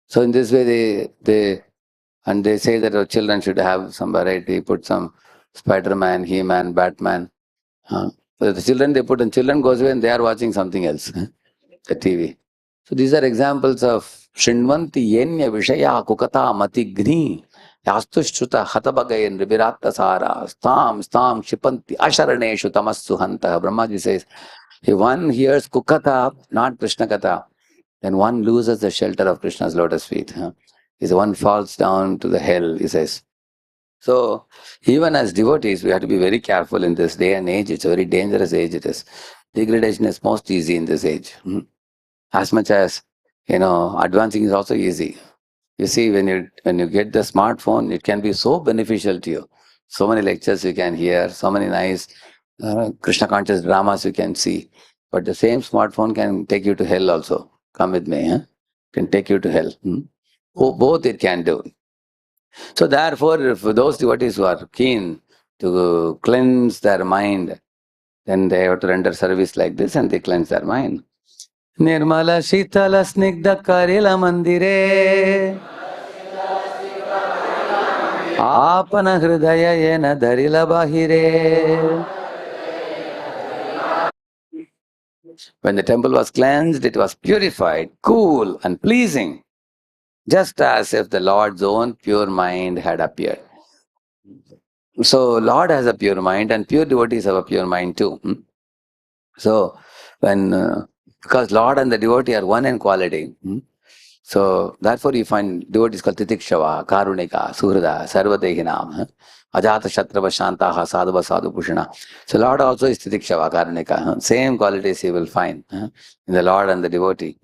Speaker 1: So in this way they say that our children should have some variety, put some Spider-Man, He-Man, Batman. So the children they put, and children goes away and they are watching something else, the TV. So these are examples of Shinvanti Yenya Vishaya Kukata Matigni Yastushruta Hatabagayan Ribiratta Sara Stam Shipanti Asharaneshu Tamassu Hanta. Brahmaji says, if one hears Kukata, not Krishna Katha, then one loses the shelter of Krishna's lotus feet. If one falls down to the hell, he says. So, even as devotees, we have to be very careful in this day and age. It's a very dangerous age it is. Degradation is most easy in this age. As much as, advancing is also easy. You see, when you get the smartphone, it can be so beneficial to you. So many lectures you can hear, so many nice Krishna conscious dramas you can see. But the same smartphone can take you to hell also. Come with me. Can take you to hell. Both it can do. So therefore, for those devotees who are keen to cleanse their mind, then they have to render service like this and they cleanse their mind. Nirmala Shitala Snigdha Karila Mandire Apana Hridaya Yena Dharila Bahire. When the temple was cleansed, it was purified, cool and pleasing, just as if the Lord's own pure mind had appeared. So Lord has a pure mind and pure devotees have a pure mind too. So when because Lord and the devotee are one in quality. So therefore you find devotees called Titikshava, Karunika, Suhrada, Sarvadehinam, Ajata Shatrava Shantaha, Sadhava Sadhu Pushana. So Lord also is Titikshava, Karunika. Same qualities you will find in the Lord and the devotee.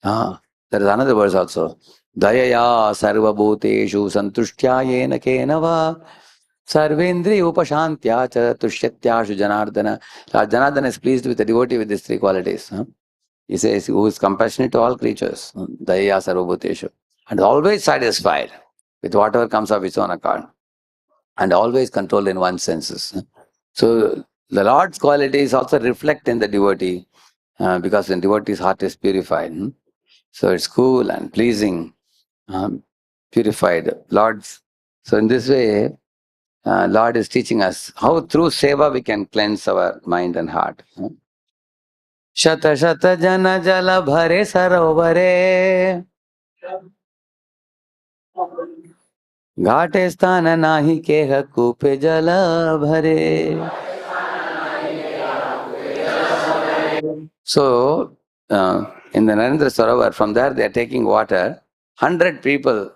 Speaker 1: There is another verse also. Dayaya sarva bhuteshu santushtya yena kenava sarvendri upashantya cha tushyatya janardana. Janardana is pleased with the devotee with these three qualities. He says, who is compassionate to all creatures, Daya Sarvabhuteshu, and always satisfied with whatever comes of his own accord, and always controlled in one's senses. So the Lord's qualities also reflect in the devotee, because the devotee's heart is purified. So it's cool and pleasing, purified. Lord's. So in this way, Lord is teaching us how through seva we can cleanse our mind and heart. शत शत जन जल भरे सरोवरे घाटे स्थान नाही केह कूपे जल भरे. So in the Narendra Sarovar, from there they are taking water. 100 people,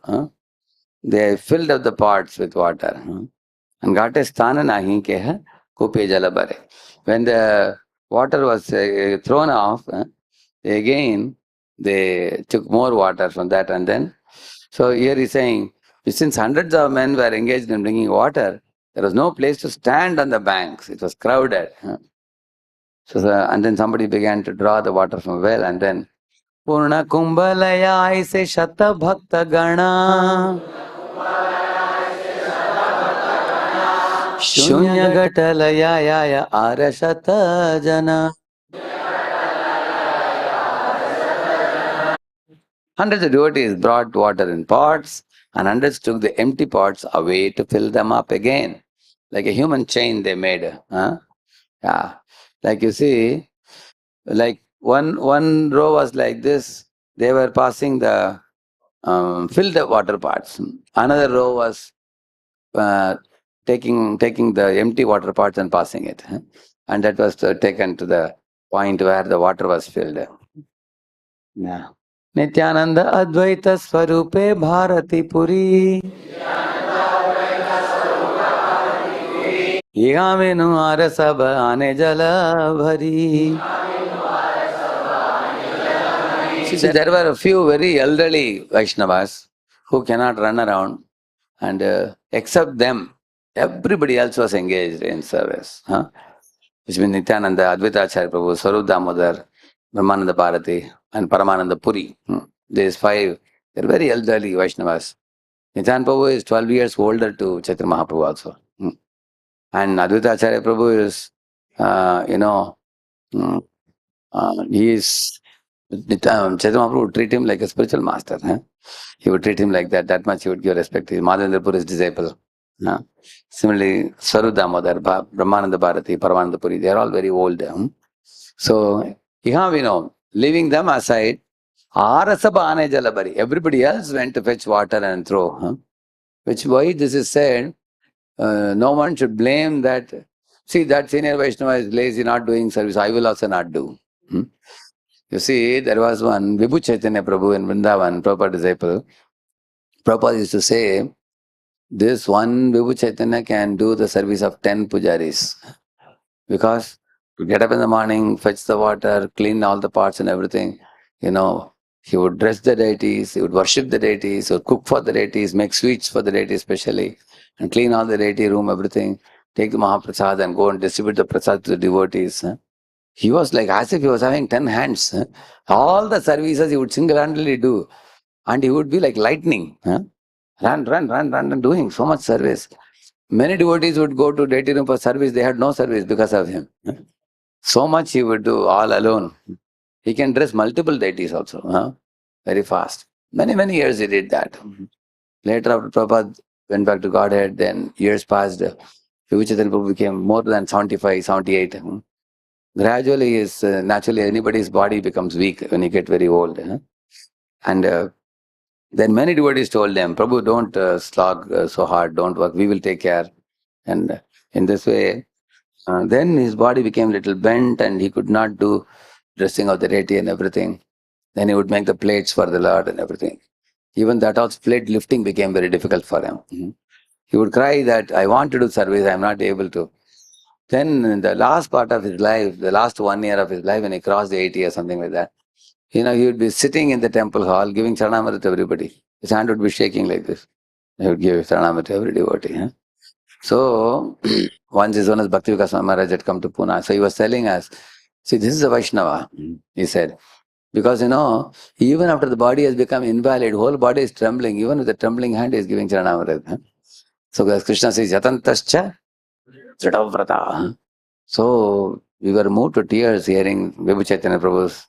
Speaker 1: they filled up the pots with water. And घाटे स्थान नाही केह कूपे जल भरे. When the water was thrown off, again they took more water from that, and then, so here he's saying, since hundreds of men were engaged in bringing water, there was no place to stand on the banks. It was crowded. And then somebody began to draw the water from a well, and then Purna Kumbhalaya aise Shata Bhakta Gana Shunya Gatalaya Yaya Arashata Jana. Hundreds of devotees brought water in pots, and hundreds took the empty pots away to fill them up again. Like a human chain they made. Yeah. Like you see, like one row was like this. They were passing the filled the water pots. Another row was taking the empty water pots and passing it. And that was taken to the point where the water was filled. Yeah. Nityanand अद्वैत स्वरूपे Bharti Puri यामिनु are सब आने जल भरी. See, there were a few very elderly Vaishnavas who cannot run around, and except them, everybody else was engaged in service. Which means Nityananda, Advaita Acharya Prabhu, Swarup Damodar, Brahmananda Bharati, and Paramananda Puri. These five, they're very elderly Vaishnavas. Nityananda Prabhu is 12 years older to Chaitanya Mahaprabhu also. And Advaita Acharya Prabhu is, he is, Chaitanya Mahaprabhu would treat him like a spiritual master. He would treat him like that. That much he would give respect. He is Madhavendra Puri's disciple. Similarly, Swarup Damodar, Brahmananda Bharati, Paramananda Puri, they are all very old. So, leaving them aside, Arasabha Ane Jalabari, everybody else went to fetch water and throw. Which why this is said, no one should blame that. See, that senior Vaishnava is lazy, not doing service. I will also not do. You see, there was one Vibhu Chaitanya Prabhu in Vrindavan, Prabhupada disciple. Prabhupada used to say, this one Vibhu Chaitanya can do the service of 10 pujaris. Because to get up in the morning, fetch the water, clean all the pots and everything, he would dress the deities, he would worship the deities, he would cook for the deities, make sweets for the deities especially, and clean all the deity room, everything, take the Mahaprasad and go and distribute the prasad to the devotees. He was like as if he was having 10 hands. All the services he would single-handedly do. And he would be like lightning. Run, doing so much service. Many devotees would go to deity room for service. They had no service because of him. So much he would do all alone. He can dress multiple deities also. Very fast. Many years he did that. Later after Prabhupada went back to Godhead, then years passed. Vibhu Chaitanya Prabhu became more than 75, 78. Gradually, naturally anybody's body becomes weak when you get very old. And then many devotees told them, Prabhu, don't slog so hard, don't work, we will take care. And in this way, Then his body became little bent and he could not do dressing of the deity and everything. Then he would make the plates for the Lord and everything. Even that also plate lifting became very difficult for him. He would cry that I want to do service, I am not able to. Then in the last part of his life, the last 1 year of his life, when he crossed the 80 or something like that, he would be sitting in the temple hall giving Charanamrita to everybody. His hand would be shaking like this. He would give Charanamrita to every devotee. So, once his own Bhakti Vikas Maharaj had come to Pune. So he was telling us, see, this is a Vaishnava, he said. Because, even after the body has become invalid, whole body is trembling. Even with the trembling hand, he is giving Charanamrita. So, as Krishna says, Yatantascha Sritavrata. So, we were moved to tears hearing Vibhu Chaitanya Prabhu's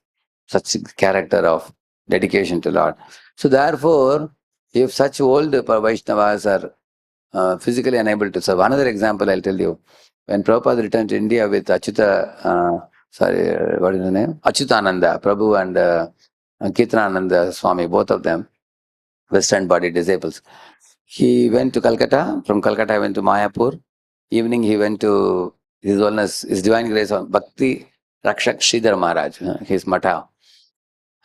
Speaker 1: such character of dedication to Lord. So, therefore, if such old Vaishnavas are physically unable to serve. Another example I'll tell you. When Prabhupada returned to India with what is the name? Achyutananda, Prabhu and Kirtanananda Swami, both of them, Western body disciples. He went to Calcutta. From Calcutta, he went to Mayapur. Evening, he went to His Holiness, His Divine Grace on Bhakti Rakshak Sridhar Maharaj, his Matha.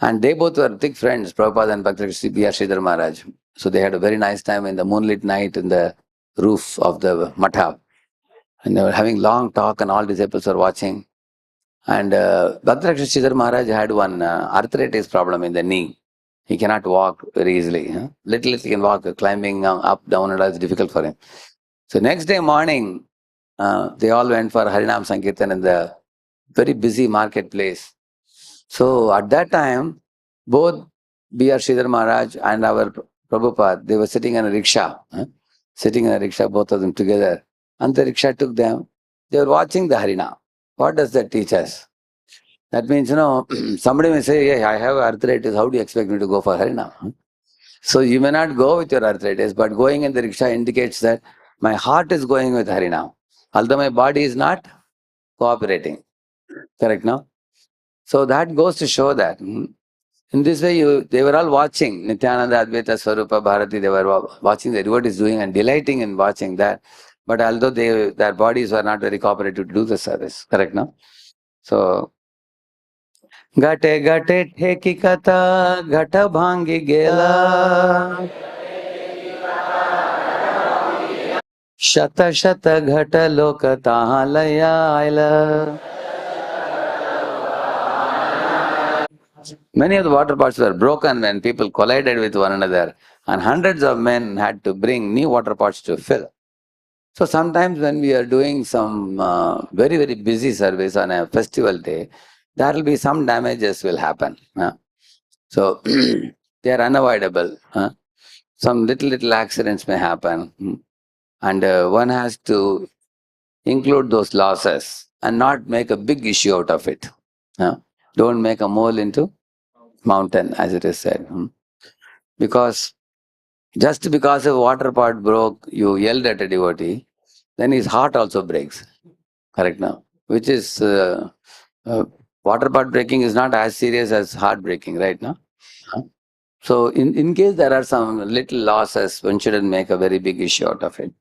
Speaker 1: And they both were thick friends, Prabhupada and Bhakti B.R. Sridhar Maharaj. So they had a very nice time in the moonlit night in the roof of the Matha. And they were having long talk and all disciples were watching. And Bhakti Sridhar Maharaj had one arthritis problem in the knee. He cannot walk very easily. Little he can walk, climbing up, down and all is difficult for him. So next day morning, they all went for Harinam Sankirtan in the very busy marketplace. So at that time, both B.R. Sridhar Maharaj and our Prabhupada, they were sitting in a rickshaw. Sitting in a rickshaw, both of them together. And the rickshaw took them. They were watching the Harina. What does that teach us? That means, somebody may say, yeah, I have arthritis. How do you expect me to go for Harina? So you may not go with your arthritis, but going in the rickshaw indicates that my heart is going with Harina. Although my body is not cooperating. Correct, no? So that goes to show that. In this way, they were all watching Nityananda, Advaita, Swarupa, Bharati. They were watching the devotees doing and delighting in watching that. But although their bodies were not very cooperative to do the service. Correct, no? So, Gate gate theki kata, gata bhangi gela. Shata shata ghata loka tahalaya aila. Many of the water pots were broken when people collided with one another, and hundreds of men had to bring new water pots to fill. So sometimes when we are doing some very, very busy service on a festival day, there will be some damages will happen. So they are unavoidable. Some little accidents may happen. And one has to include those losses and not make a big issue out of it. Don't make a mole into mountain, as it is said. Because just because a water pot broke, you yelled at a devotee, then his heart also breaks. Correct now? Which is, water pot breaking is not as serious as heart breaking, right now? So in case there are some little losses, one shouldn't make a very big issue out of it.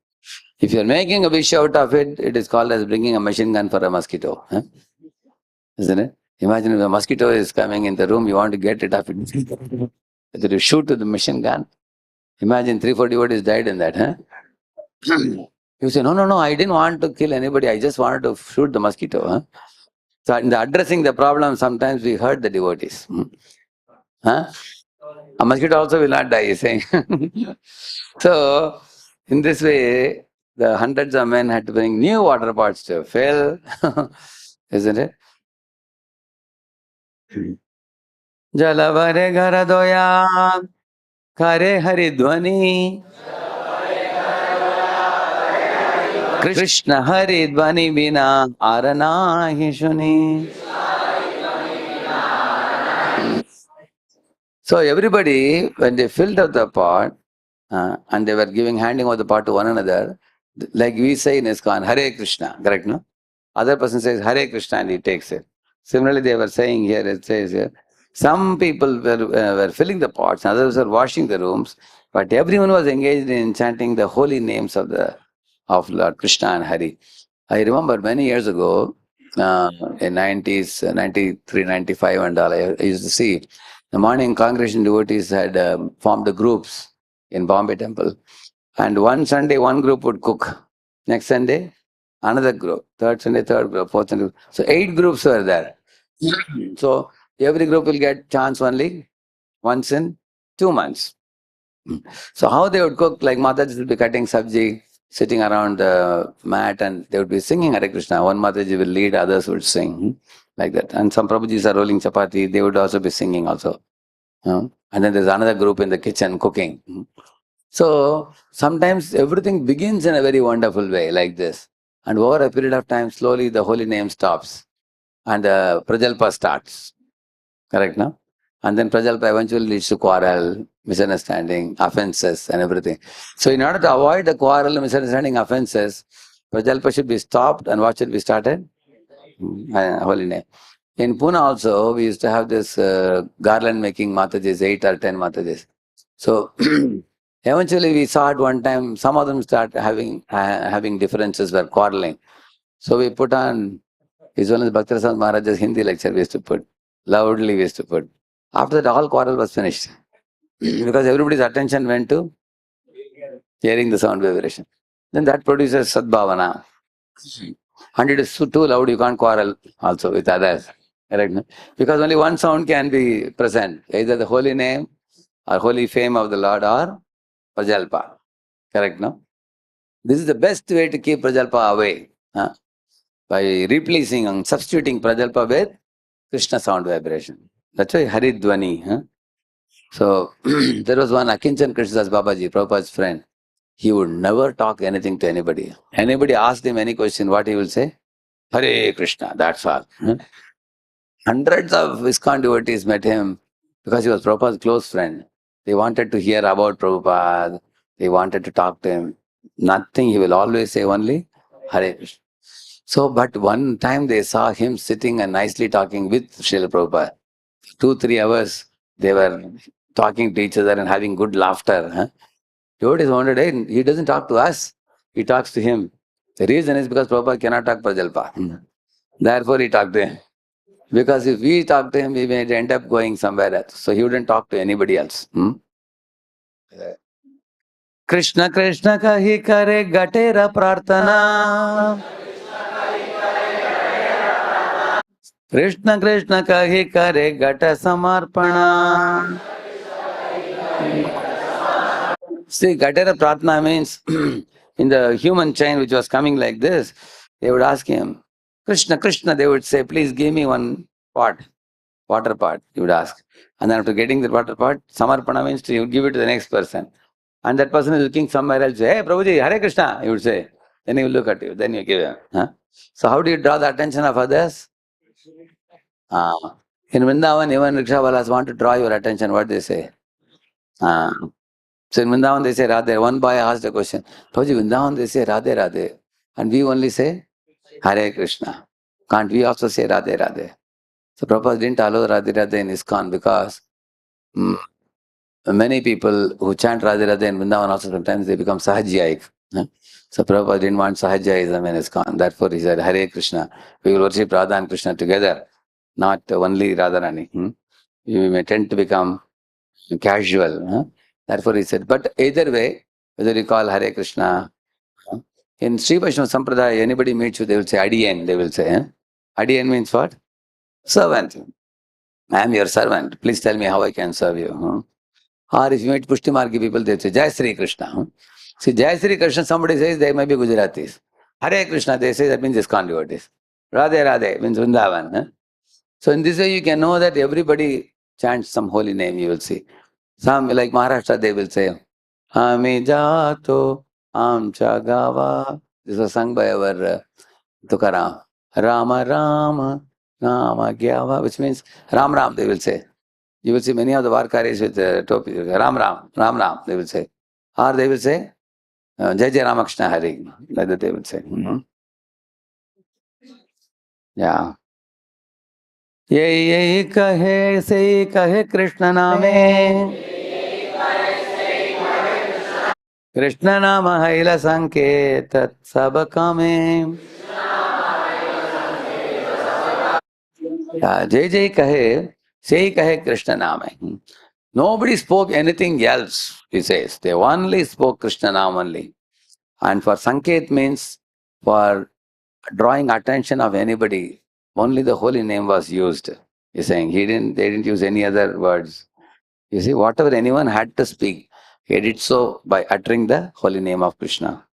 Speaker 1: If you're making a wish out of it, it is called as bringing a machine gun for a mosquito. Isn't it? Imagine if a mosquito is coming in the room, you want to get it off. You shoot with the machine gun. Imagine 3-4 devotees died in that. You say, no, I didn't want to kill anybody. I just wanted to shoot the mosquito. So in the addressing the problem, sometimes we hurt the devotees. A mosquito also will not die, he's saying. So, in this way, the hundreds of men had to bring new water pots to fill, isn't it? Jalavare Garadoya Kare Haridvani Krishna Haridvani Bina Arana Hishuni. So everybody, when they filled up the pot, and they were handing over the pot to one another, like we say in ISKCON, Hare Krishna, correct, no? Other person says Hare Krishna and he takes it. Similarly, they were saying here, it says here, some people were filling the pots, others were washing the rooms, but everyone was engaged in chanting the holy names of Lord Krishna and Hari. I remember many years ago, in 90s, 93, 95 and all, I used to see the morning congregation devotees had formed the groups in Bombay temple. And one Sunday, one group would cook. Next Sunday, another group. Third Sunday, third group. Fourth Sunday. So 8 groups were there. So every group will get chance only once in 2 months. So how they would cook, like Mataji will be cutting sabji, sitting around the mat, and they would be singing Hare Krishna. One Mataji will lead, others would sing, like that. And some Prabhujis are rolling chapati, they would also be singing also. And then there's another group in the kitchen cooking. So sometimes everything begins in a very wonderful way, like this. And over a period of time, slowly the holy name stops and the Prajalpa starts. Correct, no? And then Prajalpa eventually leads to quarrel, misunderstanding, offenses, and everything. So, in order to avoid the quarrel, misunderstanding, offenses, Prajalpa should be stopped, and what should be started? Holy name. In Pune also, we used to have this garland making Matajis, 8 or 10 Matajis. So, eventually we saw at one time, some of them start having differences, were quarreling. So, we put on, his one is Bhaktirasad Maharaj's Hindi lecture, we used to put. Loudly we used to put. After that, all quarrel was finished. Because everybody's attention went to hearing the sound vibration. Then that produces Sadbhavana. And it is too loud, you can't quarrel also with others. Correct? No? Because only one sound can be present, either the holy name or holy fame of the Lord or Prajalpa. Correct? No? This is the best way to keep Prajalpa away. By replacing and substituting Prajalpa with Krishna sound vibration. That's why Haridwani. So there was one Akinchan Krishnadas Babaji, Prabhupada's friend. He would never talk anything to anybody. Anybody asked him any question, what he will say? Hare Krishna, that's all. Hundreds of ISKCON devotees met him because he was Prabhupada's close friend. They wanted to hear about Prabhupada. They wanted to talk to him. Nothing, he will always say only Hare Krishna. So, but one time they saw him sitting and nicely talking with Srila Prabhupada. 2-3 hours, they were talking to each other and having good laughter. Devotees wondered, hey, he doesn't talk to us, he talks to him. The reason is because Prabhupada cannot talk Prajalpa. Therefore, he talked to him. Because if we talk to him, we may end up going somewhere else. So he wouldn't talk to anybody else. Krishna Krishna kahi kare gatera prarthana. Krishna Krishna kahi kare gata samarpana. See, Gatera Pratna means in the human chain which was coming like this, they would ask him, Krishna, Krishna, they would say, please give me one pot, water pot, he would ask. And then after getting the water pot, Samarpana means he would give it to the next person. And that person is looking somewhere else, hey, Prabhuji, Hare Krishna, he would say. Then he will look at you, then you give him. So how do you draw the attention of others? In Vrindavan, even rickshawalas want to draw your attention, what they say? So in Vrindavan they say Radhe. One boy asked a question, Prabhuji, Vrindavan they say Radhe Radhe. And we only say Hare Krishna. Can't we also say Radhe Radhe? So Prabhupada didn't allow Radhe Radhe in ISKCON because many people who chant Radhe Radhe in Vrindavan also sometimes they become Sahajiyaik. So Prabhupada didn't want Sahajiyaism in ISKCON. Therefore he said Hare Krishna. We will worship Radha and Krishna together, not only Radharani. We may tend to become casual. Therefore he said, but either way, whether you call Hare Krishna, in Sri Vaishnava Sampradaya, anybody meets you, they will say Adiyan, they will say. Adiyan means what? Servant. I am your servant. Please tell me how I can serve you. Or if you meet Pushti Margi people, they say Jai Sri Krishna. See, Jai Sri Krishna, somebody says they may be Gujaratis. Hare Krishna, they say that means ISKCON devotees. Radhe Radhe means Vrindavan. So in this way, you can know that everybody chants some holy name, you will see. Some, like Maharashtra, they will say, Ami Jato Amcha Gava. This was sung by our Tukaram. Rama Rama Rama Gyava, which means Ram Ram, they will say. You will see many of the Varkaris with topi, Ram Ram, Ram Ram, they will say. Or they will say, Jai Jai Ramakrishna Hari, like that they will say. Yeah. Yei kahe se kahe Krishna name. Krishna nama haila sanket sab kame. Jai Jai Kahe, Sei Kahe Krishna Naam. Nobody spoke anything else, he says. They only spoke Krishna Naam only. And for Sanket means for drawing attention of anybody, only the holy name was used. He's saying they didn't use any other words. You see, whatever anyone had to speak, he did so by uttering the holy name of Krishna.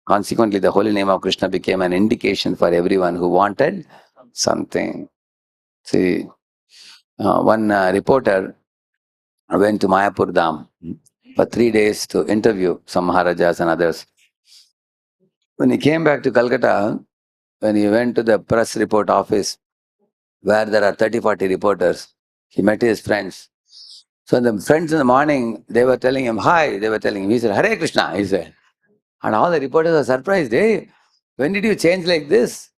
Speaker 1: Consequently, the holy name of Krishna became an indication for everyone who wanted something. See, one reporter went to Mayapur Dham for 3 days to interview some Maharajas and others. When he came back to Calcutta, when he went to the press report office, where there are 30, 40 reporters, he met his friends. So the friends in the morning, they were telling him, hi, they were telling him, he said, Hare Krishna, he said. And all the reporters were surprised, hey, when did you change like this?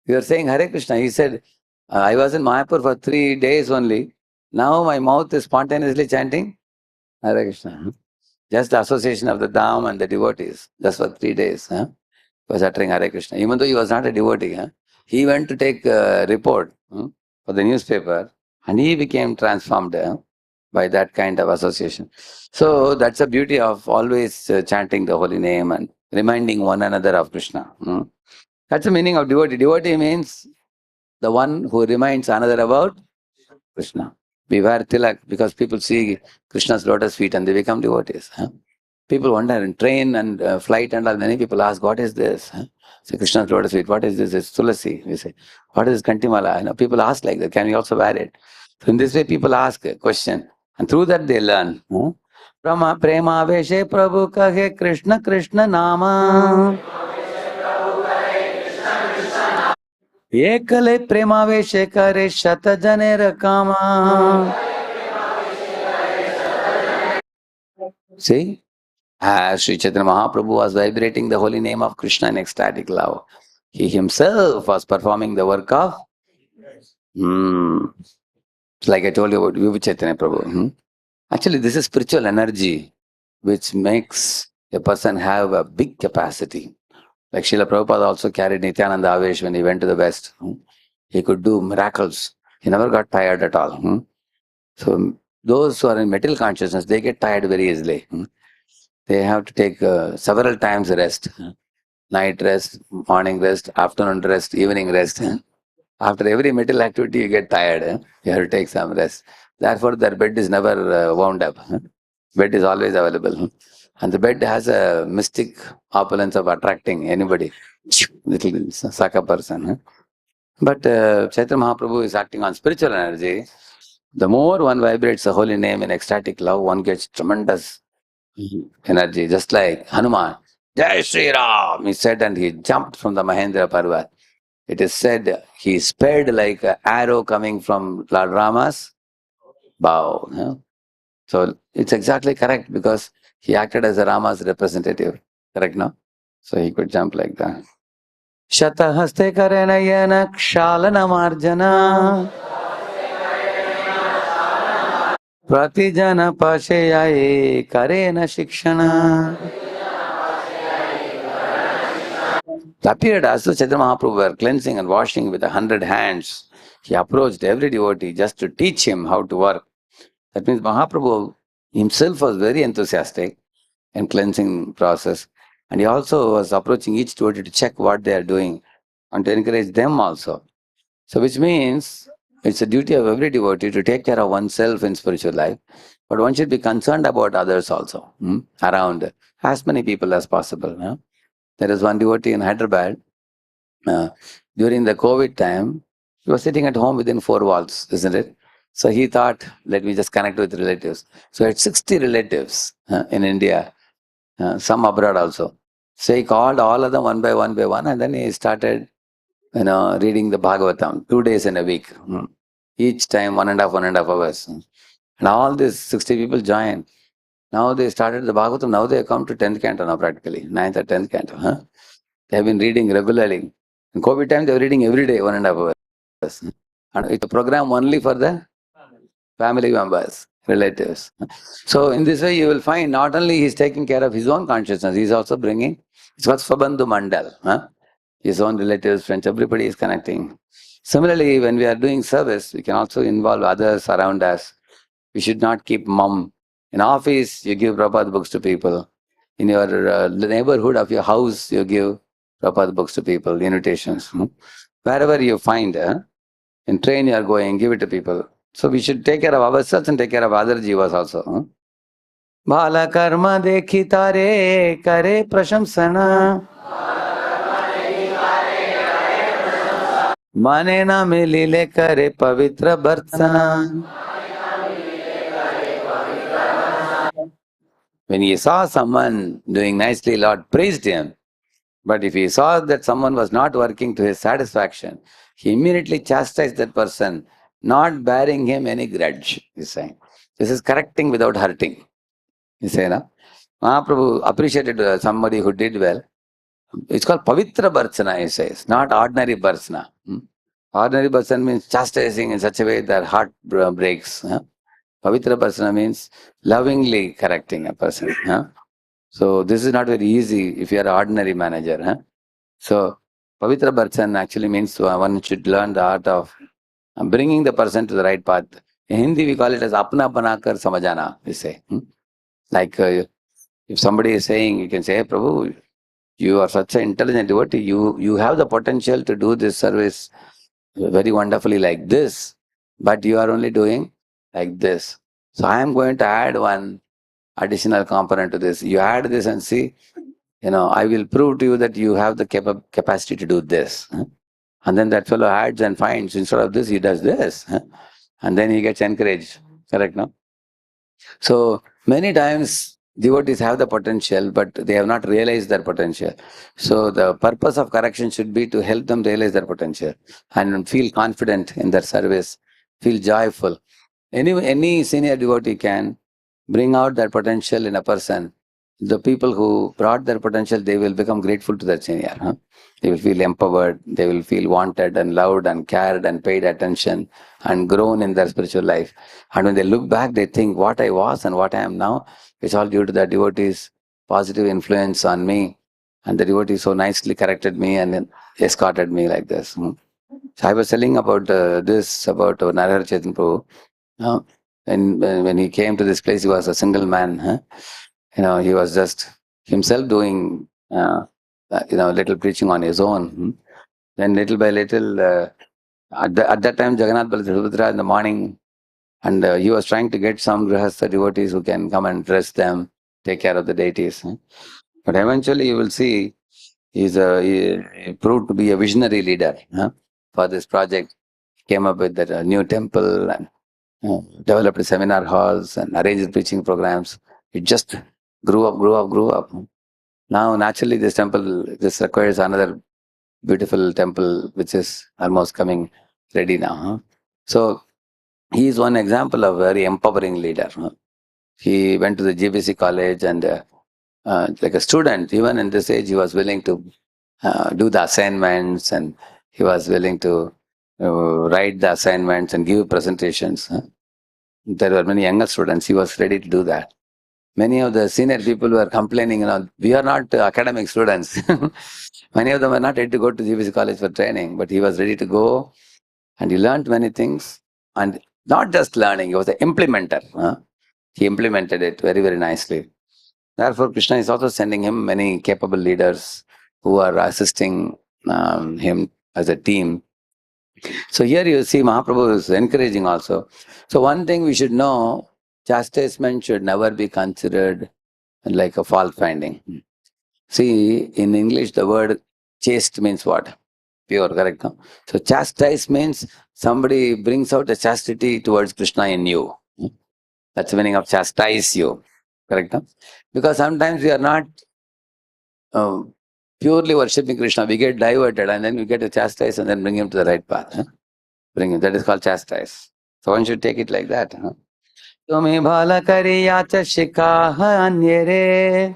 Speaker 1: You are saying Hare Krishna. He said, I was in Mayapur for 3 days only. Now my mouth is spontaneously chanting Hare Krishna. Just the association of the Dham and the devotees, just for 3 days. He was uttering Hare Krishna. Even though he was not a devotee, he went to take a report for the newspaper and he became transformed by that kind of association. So that's the beauty of always chanting the holy name and reminding one another of Krishna. That's the meaning of devotee. Devotee means the one who reminds another about Krishna. We wear tilak because people see Krishna's lotus feet and they become devotees. People wonder in train and flight and all, many people ask, what is this? Say, Krishna's lotus feet, what is this? It's Tulasi. We say, what is Kantimala? People ask like that, can we also wear it? So in this way, people ask a question and through that they learn. Brahma prema veshe prabhu kahe Krishna Krishna nama. Ekale premavesh kare shata janera kama. See, as Sri Chaitanya Mahaprabhu was vibrating the holy name of Krishna in ecstatic love, he himself was performing the work of. Like I told you about Vivu Chaitanya Prabhu. Actually, this is spiritual energy which makes a person have a big capacity. Like Srila Prabhupada also carried Nityananda Avesh when he went to the West. He could do miracles. He never got tired at all. So those who are in material consciousness, they get tired very easily. They have to take several times rest. Night rest, morning rest, afternoon rest, evening rest. After every material activity, you get tired. You have to take some rest. Therefore, their bed is never wound up. Bed is always available. And the bed has a mystic opulence of attracting anybody. Little Saka person. But Chaitanya Mahaprabhu is acting on spiritual energy. The more one vibrates the holy name in ecstatic love, one gets tremendous energy. Just like Hanuman, Jai Shri Ram, he said, and he jumped from the Mahendra Parvat. It is said he sped like an arrow coming from Lord Rama's bow. So it's exactly correct because he acted as a Rama's representative. Correct, no? So he could jump like that. Shatahaste karenayana kshalana marjana pratijana pashayaye karena shikshana. It appeared as though Chaitanya Mahaprabhu were cleansing and washing with 100 hands. He approached every devotee just to teach him how to work. That means Mahaprabhu himself was very enthusiastic in cleansing process. And he also was approaching each devotee to check what they are doing and to encourage them also. So which means it's a duty of every devotee to take care of oneself in spiritual life. But one should be concerned about others also, around as many people as possible. There is one devotee in Hyderabad. During the COVID time, he was sitting at home within 4 walls, isn't it? So he thought, let me just connect with relatives. So he had 60 relatives in India, some abroad also. So he called all of them one by one, and then he started, reading the Bhagavatam 2 days in a week. Each time 1.5 hours. And all these 60 people joined. Now they started the Bhagavatam. Now they have come to 10th canto now practically, 9th or 10th canto. They have been reading regularly. In COVID time, they were reading every day, 1.5 hours. And it's a program only for the family members, relatives. So in this way, you will find not only he's taking care of his own consciousness, he's also bringing, it's called Swabandhu Mandal. His own relatives, friends, everybody is connecting. Similarly, when we are doing service, we can also involve others around us. We should not keep mum. In office, you give Prabhupada books to people. In your neighborhood of your house, you give Prabhupada books to people, invitations. Wherever you find, in train you are going, give it to people. So we should take care of ourselves and take care of other jivas also. Bala karma dekhi tare kare prashamsana. Mane na milile kare pavitra bhartsana. When he saw someone doing nicely, Lord praised him. But if he saw that someone was not working to his satisfaction, he immediately chastised that person, not bearing him any grudge, he's saying. This is correcting without hurting. You say, no? Mahaprabhu appreciated somebody who did well. It's called Pavitra Bharsana, he says, not ordinary Bharsana. Ordinary Bharsana means chastising in such a way that heart breaks. Pavitra Bharsana means lovingly correcting a person. So this is not very easy if you are an ordinary manager. So Pavitra Bharsana actually means one should learn the art of bringing the person to the right path. In Hindi, we call it as apna banakar samajana, we say. Like if somebody is saying, you can say, hey, Prabhu, you are such an intelligent devotee, you have the potential to do this service very wonderfully like this, but you are only doing like this. So I am going to add one additional component to this. You add this and see, I will prove to you that you have the capacity to do this. And then that fellow adds and finds, instead of this, he does this. And then he gets encouraged. Correct, no? So many times devotees have the potential, but they have not realized their potential. So the purpose of correction should be to help them realize their potential and feel confident in their service, feel joyful. Any senior devotee can bring out their potential in a person. The people who brought their potential, they will become grateful to their senior. They will feel empowered, they will feel wanted and loved and cared and paid attention and grown in their spiritual life. And when they look back, they think what I was and what I am now, it's all due to the devotee's positive influence on me. And the devotee so nicely corrected me and then escorted me like this. So I was telling about this, about Narahar Chaitanya Prabhu. When he came to this place, he was a single man. He was just himself doing, little preaching on his own. Then little by little, at that time, Jagannath Baladev in the morning, and he was trying to get some grihastha devotees who can come and dress them, take care of the deities. But eventually, you will see, he proved to be a visionary leader for this project. Came up with that new temple and developed seminar halls and arranged preaching programs. It just grew up, grew up, grew up. Now, naturally, this requires another beautiful temple, which is almost coming ready now. So, he is one example of a very empowering leader. He went to the GBC college and like a student, even in this age, he was willing to do the assignments and he was willing to write the assignments and give presentations. There were many younger students, he was ready to do that. Many of the senior people were complaining, we are not academic students. Many of them were not ready to go to GBC college for training, but he was ready to go and he learned many things. And not just learning, he was an implementer. He implemented it very, very nicely. Therefore, Krishna is also sending him many capable leaders who are assisting him as a team. So here you see Mahaprabhu is encouraging also. So one thing we should know, chastisement should never be considered like a fault finding. See, in English, the word chaste means what? Pure, correct? No? So chastise means somebody brings out the chastity towards Krishna in you. That's the meaning of chastise you, correct? No? Because sometimes we are not purely worshipping Krishna. We get diverted and then we get to chastise and then bring him to the right path. Bring him. That is called chastise. So one should take it like that. Tumi bhala kariya cha shikha anyere.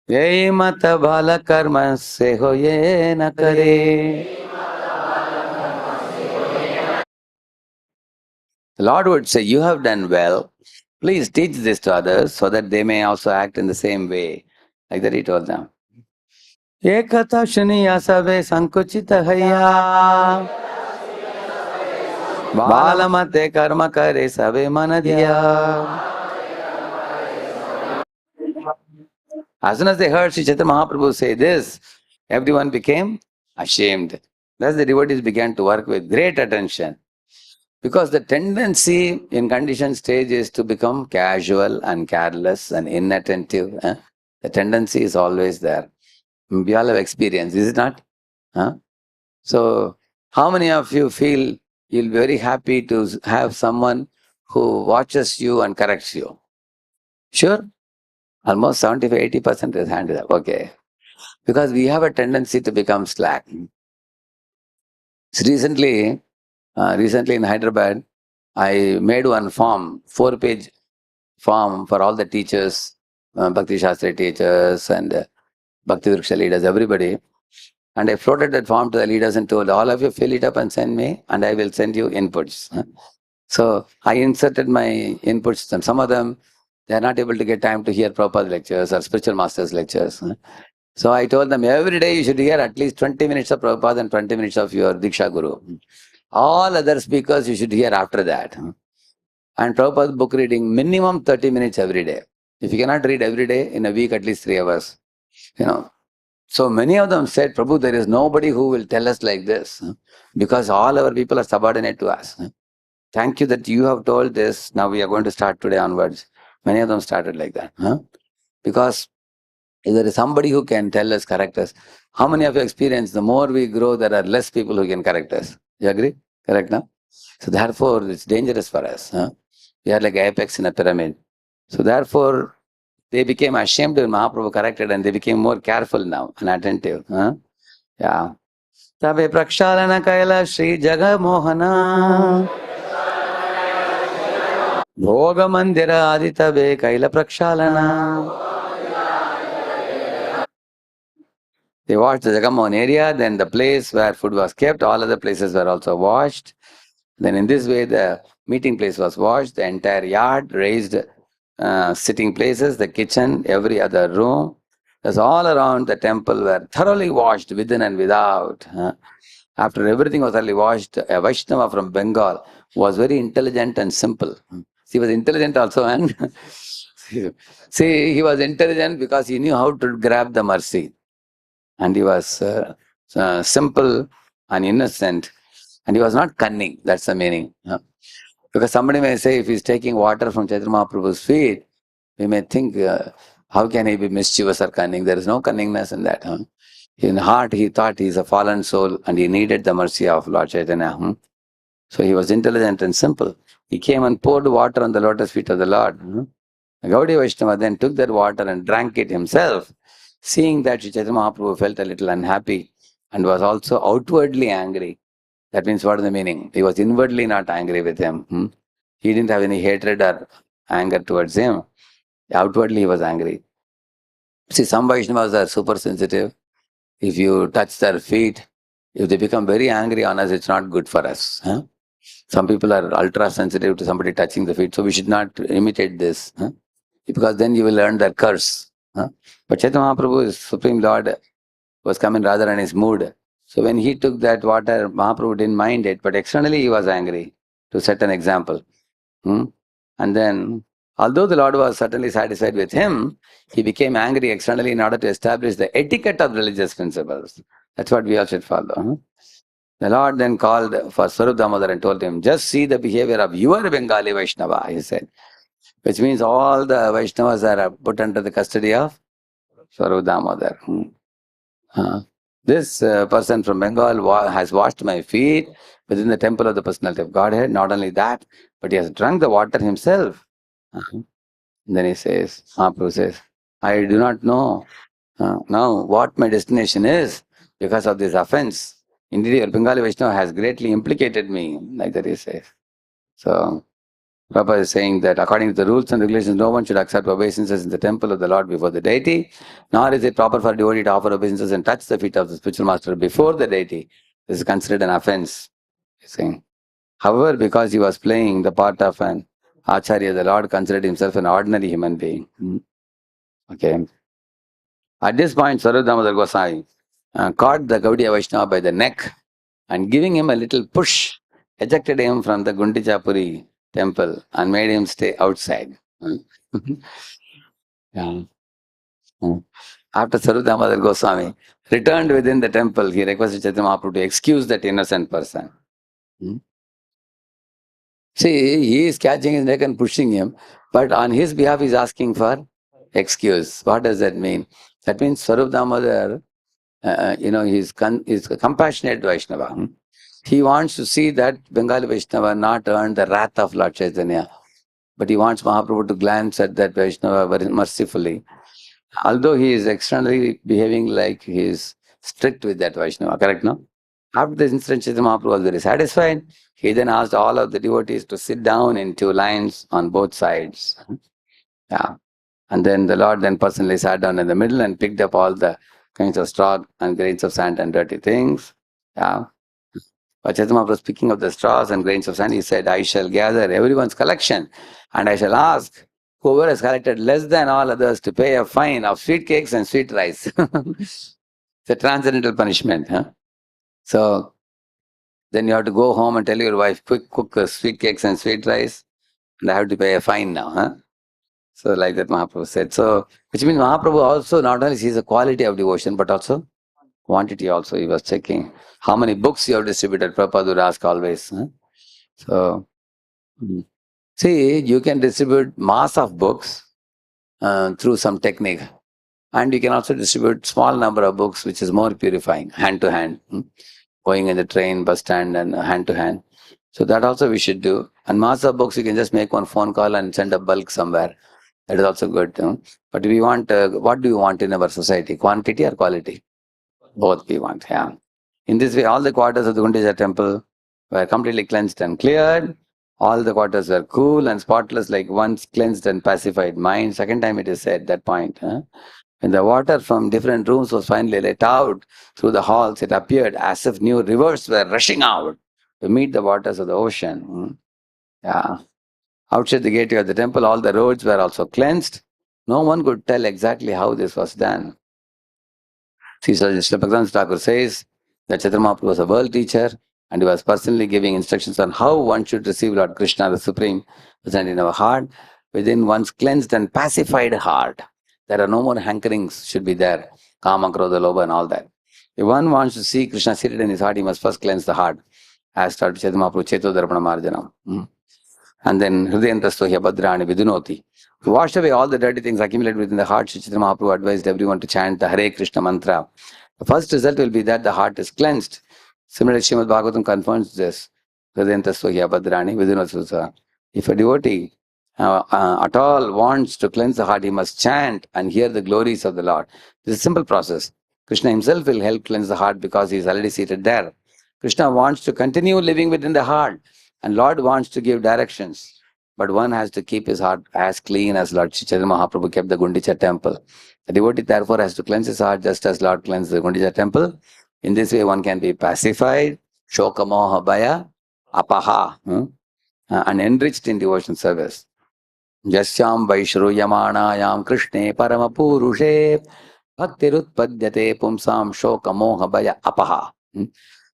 Speaker 1: Yei mata bhala karma se ho ye na kare. The Lord would say, you have done well. Please teach this to others so that they may also act in the same way. Like that he told them. Ekatha shuniya sabe sankuchita haya. Balamate karma kare sabe manadiya. As soon as they heard Sri Chaitanya Mahaprabhu say this, everyone became ashamed. Thus the devotees began to work with great attention. Because the tendency in conditioned stage is to become casual and careless and inattentive. The tendency is always there. We all have experience, is it not? Huh? So, how many of you feel you'll be very happy to have someone who watches you and corrects you? Sure? Almost 75-80% is handed up. Okay. Because we have a tendency to become slack. So recently in Hyderabad, I made one form, 4-page form for all the teachers, Bhakti Shastra teachers and Bhakti Vriksha leaders, everybody. And I floated that form to the leaders and told, all of you fill it up and send me, and I will send you inputs. So I inserted my inputs, and some of them, they are not able to get time to hear Prabhupada lectures or spiritual masters lectures. So I told them, every day you should hear at least 20 minutes of Prabhupada and 20 minutes of your Diksha Guru. All other speakers you should hear after that. And Prabhupada's book reading, minimum 30 minutes every day. If you cannot read every day, in a week at least 3 hours. So many of them said, Prabhu, there is nobody who will tell us like this. Because all our people are subordinate to us. Thank you that you have told this. Now we are going to start today onwards. Many of them started like that. Because if there is somebody who can tell us, correct us, how many of you experience the more we grow, there are less people who can correct us? You agree? Correct, no? So therefore, it's dangerous for us. We are like apex in a pyramid. So therefore, they became ashamed when Mahaprabhu corrected and they became more careful now and attentive. Yeah. Tabe prakshalana kaila Sri Jaga Mohana Bhoga Mandira Aditabe Kaila Prakshalana. They washed the Jagamohan area, then the place where food was kept, all other places were also washed. Then in this way, the meeting place was washed, the entire yard, raised sitting places, the kitchen, every other room. Thus all around the temple were thoroughly washed within and without. After everything was thoroughly washed, a Vaishnava from Bengal was very intelligent and simple. He was intelligent also, and see, he was intelligent because he knew how to grab the mercy. And he was simple and innocent, and he was not cunning. That's the meaning. Because somebody may say, if he's taking water from Chaitanya Mahaprabhu's feet, we may think, how can he be mischievous or cunning? There is no cunningness in that. In heart, he thought he is a fallen soul and he needed the mercy of Lord Chaitanya. So he was intelligent and simple. He came and poured water on the lotus feet of the Lord. Gaudiya Vaishnava then took that water and drank it himself. Seeing that, Sri Chaitanya Mahaprabhu felt a little unhappy and was also outwardly angry. That means, what is the meaning? He was inwardly not angry with him. He didn't have any hatred or anger towards him. Outwardly, he was angry. See, some Vaishnavas are super sensitive. If you touch their feet, if they become very angry on us, it's not good for us. Some people are ultra sensitive to somebody touching the feet, so we should not imitate this. Because then you will learn their curse. But Chaitanya Mahaprabhu, Supreme Lord, was coming rather in his mood. So when he took that water, Mahaprabhu didn't mind it, but externally he was angry to set an example. And then, although the Lord was certainly satisfied with him, he became angry externally in order to establish the etiquette of religious principles. That's what we all should follow. The Lord then called for Swarup Damodar and told him, just see the behavior of your Bengali Vaishnava, he said. Which means all the Vaishnavas are put under the custody of Swarup Damodar. This person from Bengal has washed my feet within the temple of the personality of Godhead. Not only that, but he has drunk the water himself. Then he says, Mahaprabhu says, I do not know now what my destination is because of this offense. Indeed, your Bengali Vaishnava has greatly implicated me, like that he says. So, Prabhupada is saying that according to the rules and regulations, no one should accept obeisances in the temple of the Lord before the deity, nor is it proper for a devotee to offer obeisances and touch the feet of the spiritual master before the deity. This is considered an offense, he's saying. However, because he was playing the part of an Acharya, the Lord considered himself an ordinary human being. Okay. At this point, Swarup Damodar Gosai caught the Gaudiya Vaishnava by the neck and giving him a little push, ejected him from the Gundicha Puri temple and made him stay outside. Yeah. After Swarup Damodar Goswami returned within the temple, he requested Chaitanya Mahaprabhu to excuse that innocent person. See, he is catching his neck and pushing him, but on his behalf, he is asking for excuse. What does that mean? That means Swarup Damodar, he's a compassionate Vaishnava. He wants to see that Bengali Vaishnava not earn the wrath of Lord Chaitanya, but he wants Mahaprabhu to glance at that Vaishnava very mercifully. Although he is externally behaving like he is strict with that Vaishnava, correct, no? After this incident, Chaitanya Mahaprabhu was very satisfied. He then asked all of the devotees to sit down in two lines on both sides. Yeah. And then the Lord then personally sat down in the middle and picked up all the kinds of straw and grains of sand and dirty things. Yeah. But Chaitanya Mahaprabhu, speaking of the straws and grains of sand, he said, I shall gather everyone's collection and I shall ask whoever has collected less than all others to pay a fine of sweet cakes and sweet rice. It's a transcendental punishment. Huh? So then you have to go home and tell your wife, quick, cook sweet cakes and sweet rice, and I have to pay a fine now. Huh? So like that Mahaprabhu said. So, which means Mahaprabhu also not only sees the quality of devotion, but also quantity also. He was checking how many books you have distributed. Prabhupada would ask always. Huh? So, see, you can distribute mass of books through some technique. And you can also distribute small number of books, which is more purifying, hand to hand. Going in the train, bus stand, and hand to hand. So that also we should do. And mass of books, you can just make one phone call and send a bulk somewhere. That is also good. But we want, what do we want in our society? Quantity or quality? Both we want, yeah. In this way, all the quarters of the Gundicha temple were completely cleansed and cleared. All the quarters were cool and spotless, like once cleansed and pacified mind. Second time it is said, that point. When the water from different rooms was finally let out through the halls, it appeared as if new rivers were rushing out to meet the waters of the ocean. Yeah. Outside the gateway of the temple, all the roads were also cleansed. No one could tell exactly how this was done. Srila Bhaktivinoda Thakur says that Chaitanya Mahaprabhu was a world teacher and he was personally giving instructions on how one should receive Lord Krishna, the Supreme, present in our heart, within one's cleansed and pacified heart. There are no more hankerings should be there, kama, krodha, lobha and all that. If one wants to see Krishna seated in his heart, he must first cleanse the heart, as started Chaitanya Mahaprabhu, Cheto Darpana Marjana. And then Hridayantastohya Bhadrani Vidunoti. To wash away all the dirty things accumulated within the heart, Chaitanya Mahaprabhu advised everyone to chant the Hare Krishna mantra. The first result will be that the heart is cleansed. Similarly, Srimad Bhagavatam confirms this. Hridayantastohya Bhadrani Vidunoti. If a devotee at all wants to cleanse the heart, he must chant and hear the glories of the Lord. This is a simple process. Krishna himself will help cleanse the heart because he is already seated there. Krishna wants to continue living within the heart, and Lord wants to give directions. But one has to keep his heart as clean as Lord Chaitanya Mahaprabhu kept the Gundicha temple. The devotee therefore has to cleanse his heart just as Lord cleansed the Gundicha temple. In this way, one can be pacified, shoka moha bhaya, apaha, and enriched in devotion service. Jasyam Vaishruyamanayam Krishne Paramapurushe Bhaktirutpadyate Pumsam Shoka Moha Bhaya Apaha.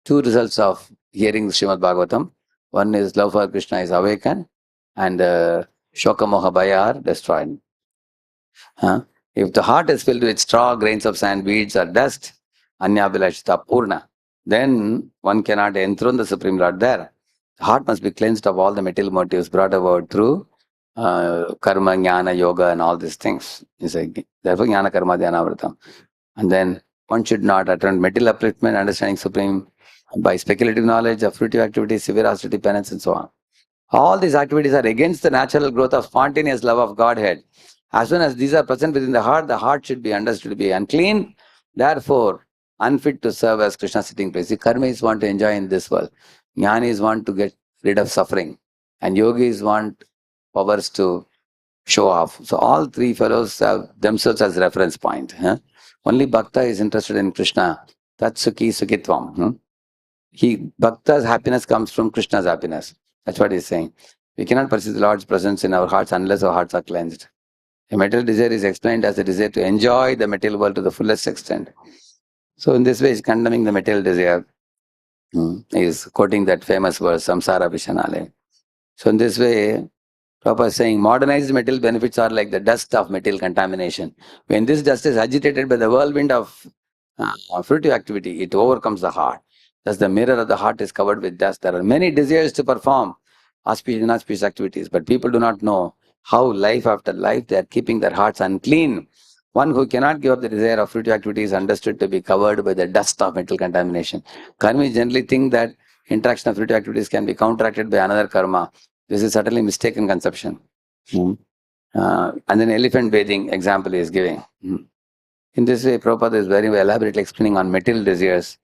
Speaker 1: Two results of hearing the Srimad Bhagavatam. One is love for Krishna is awakened and Shoka Moha Bhaya are destroyed. If the heart is filled with straw, grains of sand, weeds or dust, Anyabhilashita Purna, then one cannot enthrone the Supreme Lord there. The heart must be cleansed of all the material motives brought about through karma, jnana, yoga and all these things. Therefore, jnana, karma, dhyana, vratam. And then one should not attempt material upliftment, understanding Supreme by speculative knowledge of fruitive activities, severe austerity, penance and so on. All these activities are against the natural growth of spontaneous love of Godhead. As soon as these are present within the heart should be understood to be unclean, therefore unfit to serve as Krishna's sitting place. The karmis want to enjoy in this world. Jnanis want to get rid of suffering. And yogis want powers to show off. So all three fellows have themselves as reference point. Only Bhakta is interested in Krishna. That's Sukhi Sukhitvam. Bhakta's happiness comes from Krishna's happiness. That's what he's saying. We cannot perceive the Lord's presence in our hearts unless our hearts are cleansed. A material desire is explained as a desire to enjoy the material world to the fullest extent. So in this way, he's condemning the material desire. He's quoting that famous verse, Samsara Vishanale. So in this way, Prabhupada is saying modernized material benefits are like the dust of material contamination. When this dust is agitated by the whirlwind of fruitive activity, it overcomes the heart. Thus, the mirror of the heart is covered with dust. There are many desires to perform auspicious and inauspicious activities, but people do not know how life after life they are keeping their hearts unclean. One who cannot give up the desire of fruitive activity is understood to be covered by the dust of mental contamination. Karmis generally think that interaction of fruitive activities can be counteracted by another karma. This is certainly mistaken conception. And then elephant bathing example he is giving. In this way, Prabhupada is very elaborately explaining on material desires,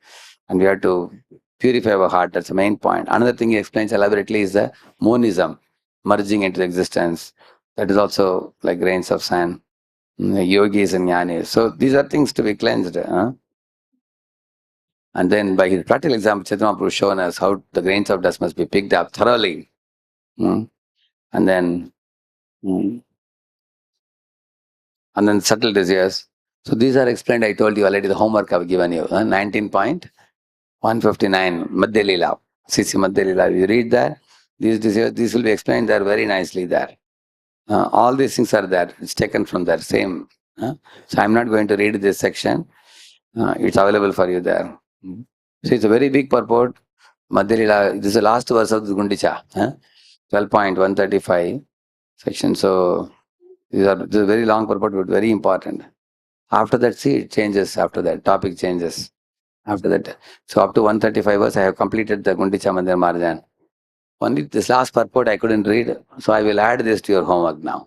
Speaker 1: and we have to purify our heart. That's the main point. Another thing he explains elaborately is the monism, merging into existence. That is also like grains of sand. Yogis and jnanis. So these are things to be cleansed. And then by his practical example, Chaitanya Mahaprabhu shown us how the grains of dust must be picked up thoroughly. And then subtle desires. So these are explained, I told you already, the homework I've given you. 19.159, Madhya Leela. CC Madhya Leela. You read that, these desires, these will be explained there very nicely there. All these things are there. It's taken from that same. So I'm not going to read this section. It's available for you there. So it's a very big purport. Madhya Leela, this is the last verse of the Gundicha. 12.135 section. So this is a very long purport, but very important. After that, see, it changes. After that, topic changes. After that, so up to 135 verse, I have completed the Gundicha Mandir Marjan. Only this last purport I couldn't read, so I will add this to your homework now.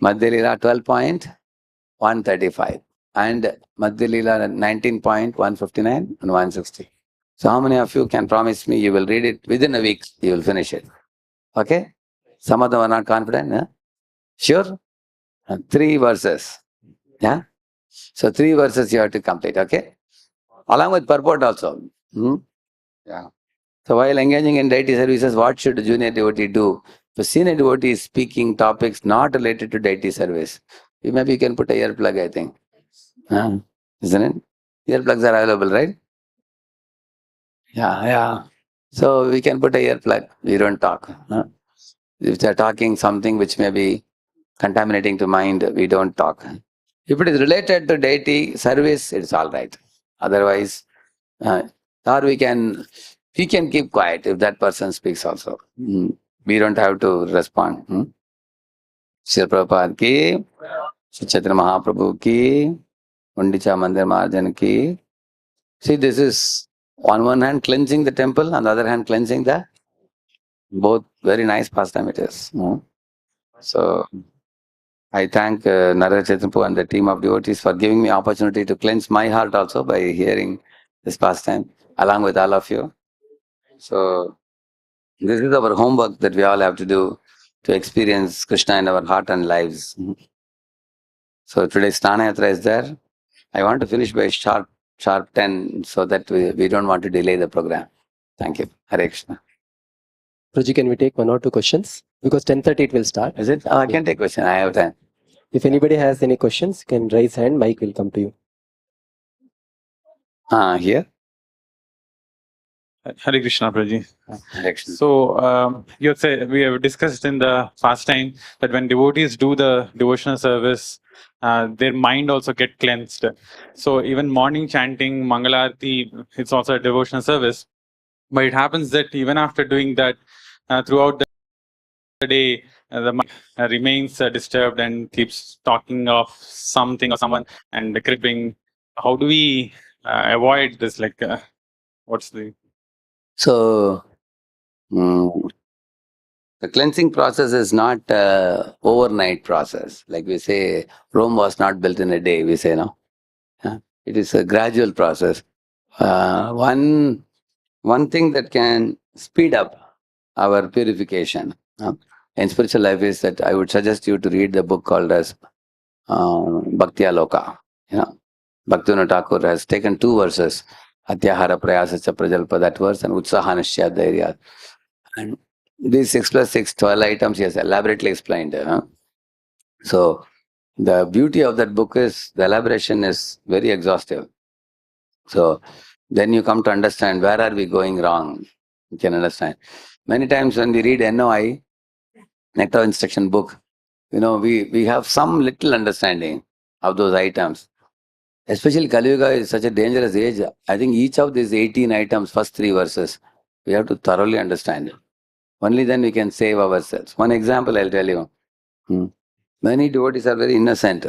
Speaker 1: Madhya Leela 12.135 and Madhya Leela 19.159 and 160. So how many of you can promise me you will read it within a week? You will finish it. Okay? Some of them are not confident. Sure? 3 verses. Yeah? So 3 verses you have to complete. Okay? Along with purport also. Yeah. So while engaging in deity services, what should a junior devotee do? The senior devotee is speaking topics not related to deity service. Maybe you can put a earplug, I think. Isn't it? Earplugs are available, right? Yeah. So we can put a earplug. We don't talk. If they're talking something which may be contaminating to mind, we don't talk. If it is related to deity service, it's all right. Otherwise, or we can keep quiet if that person speaks also. We don't have to respond. Srila Prabhupada ki, Sri Chaitanya Mahaprabhu ki, Gundicha Mandir Marjan ki. See, this is on one hand cleansing the temple, on the other hand cleansing the both. Very nice pastime it is. So I thank Narada Chaitanya and the team of devotees for giving me opportunity to cleanse my heart also by hearing this pastime along with all of you. So this is our homework that we all have to do to experience Krishna in our heart and lives. So today's Snana Yatra is there. I want to finish by sharp 10 so that we don't want to delay the program. Thank you. Hare Krishna.
Speaker 2: Prabhuji, can we take 1 or 2 questions? Because 10:30 it will start.
Speaker 1: Is it? I can take question. I have time.
Speaker 2: If anybody has any questions, you can raise hand. Mic will come to you.
Speaker 1: Here.
Speaker 3: Hare Krishna, Prabhuji.
Speaker 1: Hare Krishna.
Speaker 3: So, you said we have discussed in the past time that when devotees do the devotional service, their mind also get cleansed. So, even morning chanting, Mangalarti, it's also a devotional service. But it happens that even after doing that, throughout the day, the mind remains disturbed and keeps talking of something or someone and cribbing. How do we avoid this? Like, what's the...
Speaker 1: So, the cleansing process is not overnight process. Like we say, Rome was not built in a day, we say, no? It is a gradual process. One thing that can speed up our purification in spiritual life is that I would suggest you to read the book called as Bhaktya Loka. Bhaktivinoda Thakur has taken 2 verses, Atyahara Prayasacha Prajalpa, that verse, and Utsahanashya Dhairya. And these 6 plus 6, 12 items he has elaborately explained. So The beauty of that book is the elaboration is very exhaustive. So then you come to understand where are we going wrong. You can understand. Many times when we read NOI, Nectar Instruction book, we have some little understanding of those items. Especially Kali Yuga is such a dangerous age. I think each of these 18 items, first 3 verses, we have to thoroughly understand it. Only then we can save ourselves. One example I'll tell you. Many devotees are very innocent.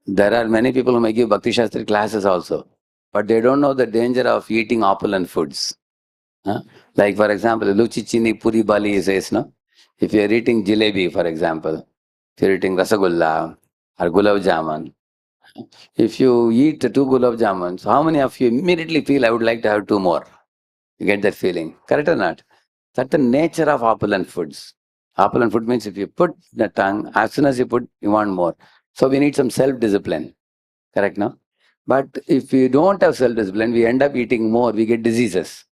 Speaker 1: There are many people who may give Bhakti Shastri classes also, but they don't know the danger of eating opulent foods. Like, for example, Luchi Chini Puri Bali says, no? If you're eating jalebi, for example, if you're eating rasagulla or gulab jamun, if you eat 2 gulab jamuns, how many of you immediately feel, I would like to have 2 more? You get that feeling, correct or not? That's the nature of opulent foods. Opulent food means if you put the tongue, as soon as you put, you want more. So we need some self-discipline, correct, no? But if we don't have self-discipline, we end up eating more, we get diseases.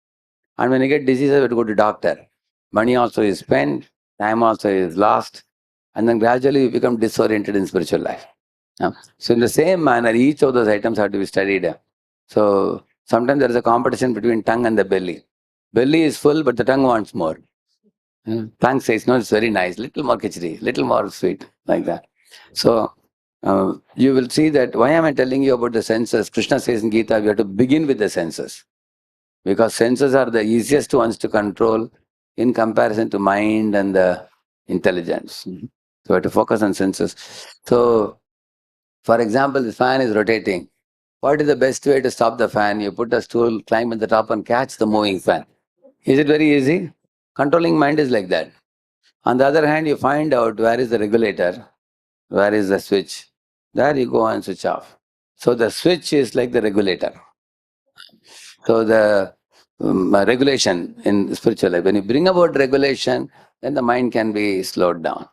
Speaker 1: And when you get diseases, we have to go to doctor. Money also is spent, time also is lost, and then gradually you become disoriented in spiritual life. So in the same manner, each of those items have to be studied. So sometimes there is a competition between tongue and the belly. Belly is full, but the tongue wants more. Tongue says, no, it's very nice, little more khichdi, little more sweet, like that. So you will see that, why am I telling you about the senses? Krishna says in Gita, we have to begin with the senses. Because senses are the easiest ones to control in comparison to mind and the intelligence. So we have to focus on senses. So, for example, the fan is rotating. What is the best way to stop the fan? You put a stool, climb at the top and catch the moving fan. Is it very easy? Controlling mind is like that. On the other hand, you find out where is the regulator, where is the switch. There you go and switch off. So the switch is like the regulator. So the regulation in spiritual life, when you bring about regulation, then the mind can be slowed down.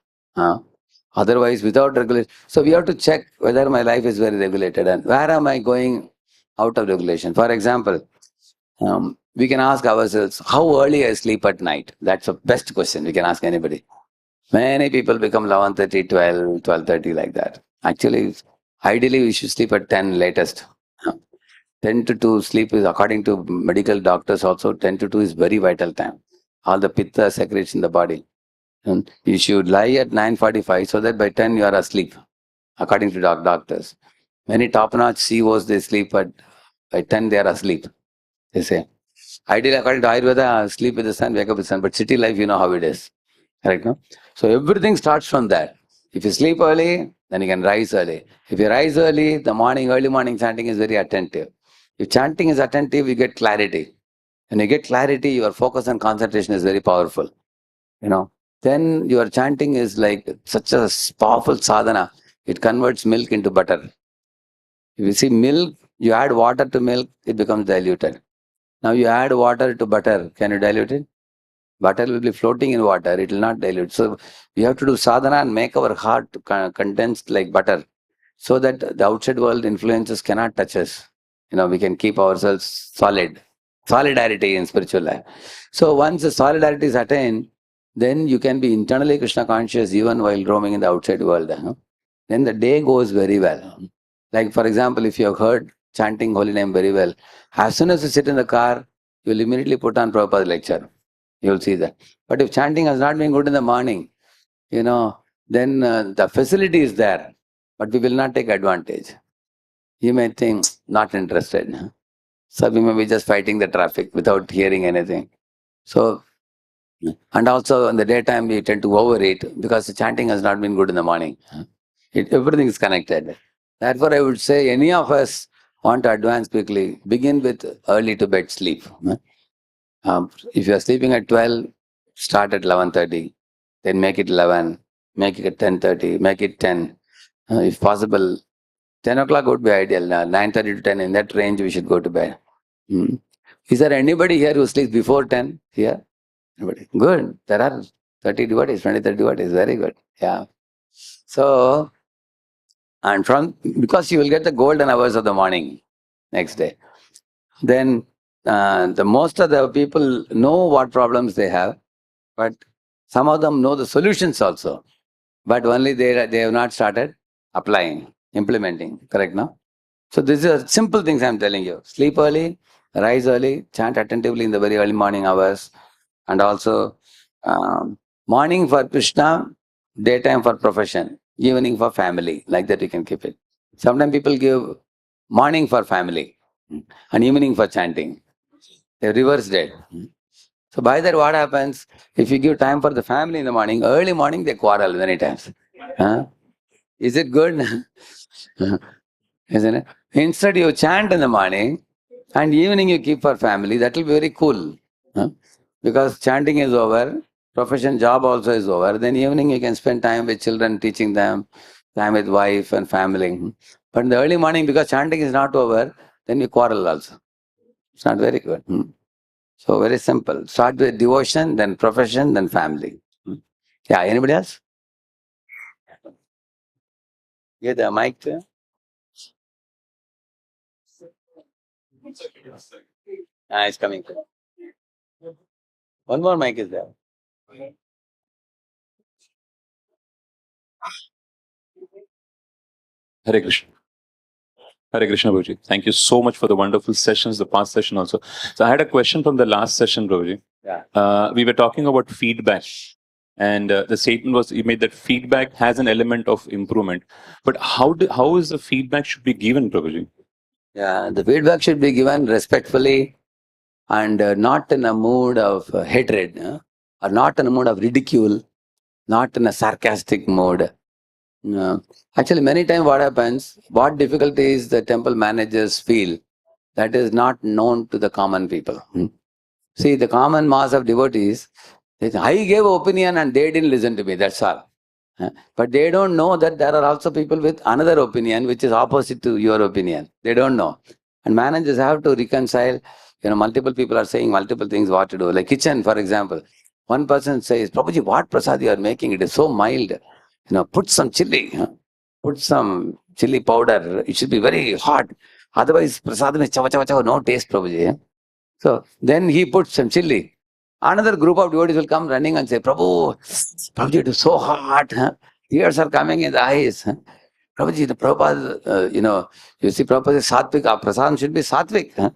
Speaker 1: Otherwise, without regulation, so we have to check whether my life is very regulated and where am I going out of regulation. For example, we can ask ourselves, how early I sleep at night? That's the best question we can ask anybody. Many people become 11:30, 12, 12:30 like that. Actually, ideally we should sleep at 10 latest. 10 to 2 sleep is, according to medical doctors also, 10 to 2 is very vital time. All the pitta secretes in the body. And you should lie at 9:45 so that by 10 you are asleep, according to doctors. Many top-notch CEOs, they sleep by 10 they are asleep, they say. Ideally, according to Ayurveda, sleep with the sun, wake up with the sun. But city life, you know how it is. Correct, no? So everything starts from that. If you sleep early, then you can rise early. If you rise early, the early morning chanting is very attentive. If chanting is attentive, you get clarity. When you get clarity, your focus and concentration is very powerful. Then your chanting is like such a powerful sadhana. It converts milk into butter. If you see milk, you add water to milk, it becomes diluted. Now you add water to butter, can you dilute it? Butter will be floating in water, it will not dilute. So we have to do sadhana and make our heart condensed like butter, so that the outside world influences cannot touch us. We can keep ourselves solid. Solidarity in spiritual life. So once the solidarity is attained, then you can be internally Krishna conscious even while roaming in the outside world. Then the day goes very well. Like, for example, if you have heard chanting holy name very well, as soon as you sit in the car, you will immediately put on Prabhupada's lecture. You will see that. But if chanting has not been good in the morning, then the facility is there, but we will not take advantage. You may think, not interested. So we may be just fighting the traffic without hearing anything. So, and also in the daytime we tend to overeat because the chanting has not been good in the morning. Everything is connected. Therefore, I would say any of us want to advance quickly, begin with early to bed sleep. If you are sleeping at 12, start at 11:30, then make it 11, make it at 10:30, make it 10. If possible, 10 o'clock would be ideal. 9:30 to 10, in that range we should go to bed. Is there anybody here who sleeps before 10 here? Anybody? Good. There are 30 devotees, 20, 30 devotees. Very good. Yeah. So, and because you will get the golden hours of the morning next day. Then the most of the people know what problems they have, but some of them know the solutions also. But only they have not started applying, implementing. Correct, no? So these are simple things I'm telling you. Sleep early, rise early, chant attentively in the very early morning hours, and also morning for Krishna, daytime for profession, evening for family. Like that you can keep it. Sometimes people give morning for family and evening for chanting. They reversed it. So by that what happens? If you give time for the family in the morning, early morning they quarrel many times. Huh? Is it good? Isn't it? Instead you chant in the morning and evening you keep for family, that will be very cool. Huh? Because chanting is over, profession job also is over, then evening you can spend time with children, teaching them, time with wife and family. But in the early morning, because chanting is not over, then we quarrel also. It's not very good. So very simple. Start with devotion, then profession, then family. Yeah, anybody else? Get the mic too. It's coming. One more mic is there.
Speaker 4: Hare Krishna. Hare Krishna, Prabhuji. Thank you so much for the wonderful sessions, the past session also. So I had a question from the last session, Prabhuji.
Speaker 1: Yeah.
Speaker 4: We were talking about feedback. And the statement was, you made that feedback has an element of improvement. But how is the feedback should be given, Prabhuji?
Speaker 1: Yeah, the feedback should be given respectfully and not in a mood of hatred, or not in a mood of ridicule, not in a sarcastic mode. Actually, many times what happens, what difficulties the temple managers feel, that is not known to the common people. See, the common mass of devotees, I gave opinion and they didn't listen to me, that's all. But they don't know that there are also people with another opinion which is opposite to your opinion. They don't know. And managers have to reconcile, multiple people are saying multiple things what to do. Like kitchen, for example. One person says, Prabhuji, what prasad you are making? It is so mild. Put some chili. Put some chili powder. It should be very hot. Otherwise, prasad mein chava chava chava, no taste, Prabhuji. So then he put some chili. Another group of devotees will come running and say, Prabhu, Prabhuji, it is so hot. Tears are coming in the eyes. Prabhuji, the Prabhupada, you see, Prabhupada is sattvic. Our prasadam should be sattvic.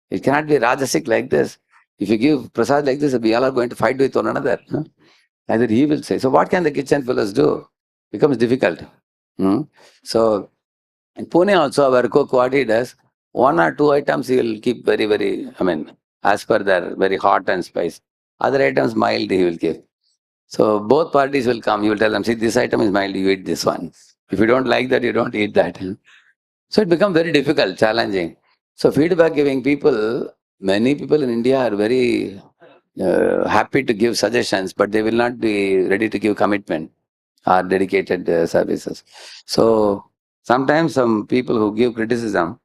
Speaker 1: It cannot be rajasic like this. If you give prasad like this, we all are going to fight with one another. Like that he will say. So what can the kitchen fellows do? Becomes difficult. So in Pune also, our cook, what he does, one or two items he will keep very, very, as per their very hot and spice. Other items mild he will give. So both parties will come. You will tell them, see, this item is mild, you eat this one. If you don't like that, you don't eat that. So it becomes very difficult, challenging. So feedback giving people, many people in India are very happy to give suggestions, but they will not be ready to give commitment or dedicated services. So sometimes some people who give criticism,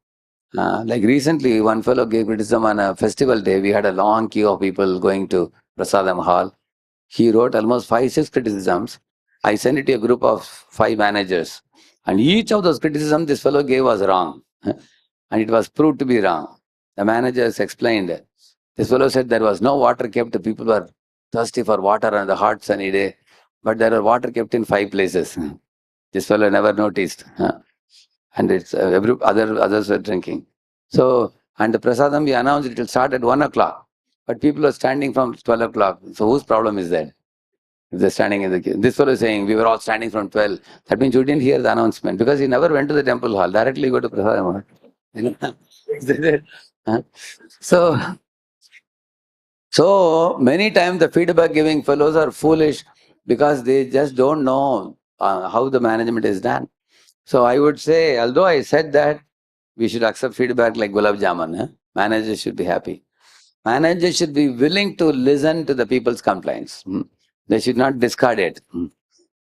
Speaker 1: like recently, one fellow gave criticism on a festival day. We had a long queue of people going to Prasadam Hall. He wrote almost 5, 6 criticisms. I sent it to a group of 5 managers. And each of those criticisms this fellow gave was wrong. And it was proved to be wrong. The managers explained. This fellow said there was no water kept. The people were thirsty for water on the hot sunny day. But there was water kept in 5 places. This fellow never noticed. And it's others were drinking. So, and the prasadam we announced it will start at 1 o'clock. But people are standing from 12 o'clock. So whose problem is that? If they're standing in the queue. This fellow is saying, we were all standing from 12. That means you didn't hear the announcement because he never went to the temple hall. Directly go to prasadam. Huh? So many times the feedback giving fellows are foolish because they just don't know how the management is done. So I would say, although I said that we should accept feedback like gulab jamun, managers should be happy. Managers should be willing to listen to the people's complaints. They should not discard it.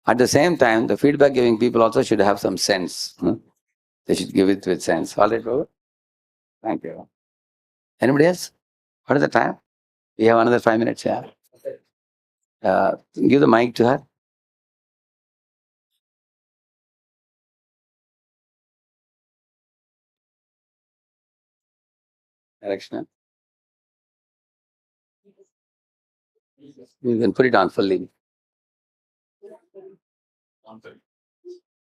Speaker 1: At the same time, the feedback giving people also should have some sense. They should give it with sense. All right, Babu? Thank you. Anybody else? What is the time? We have another 5 minutes here. Give the mic to her. Direction. You can put it on fully.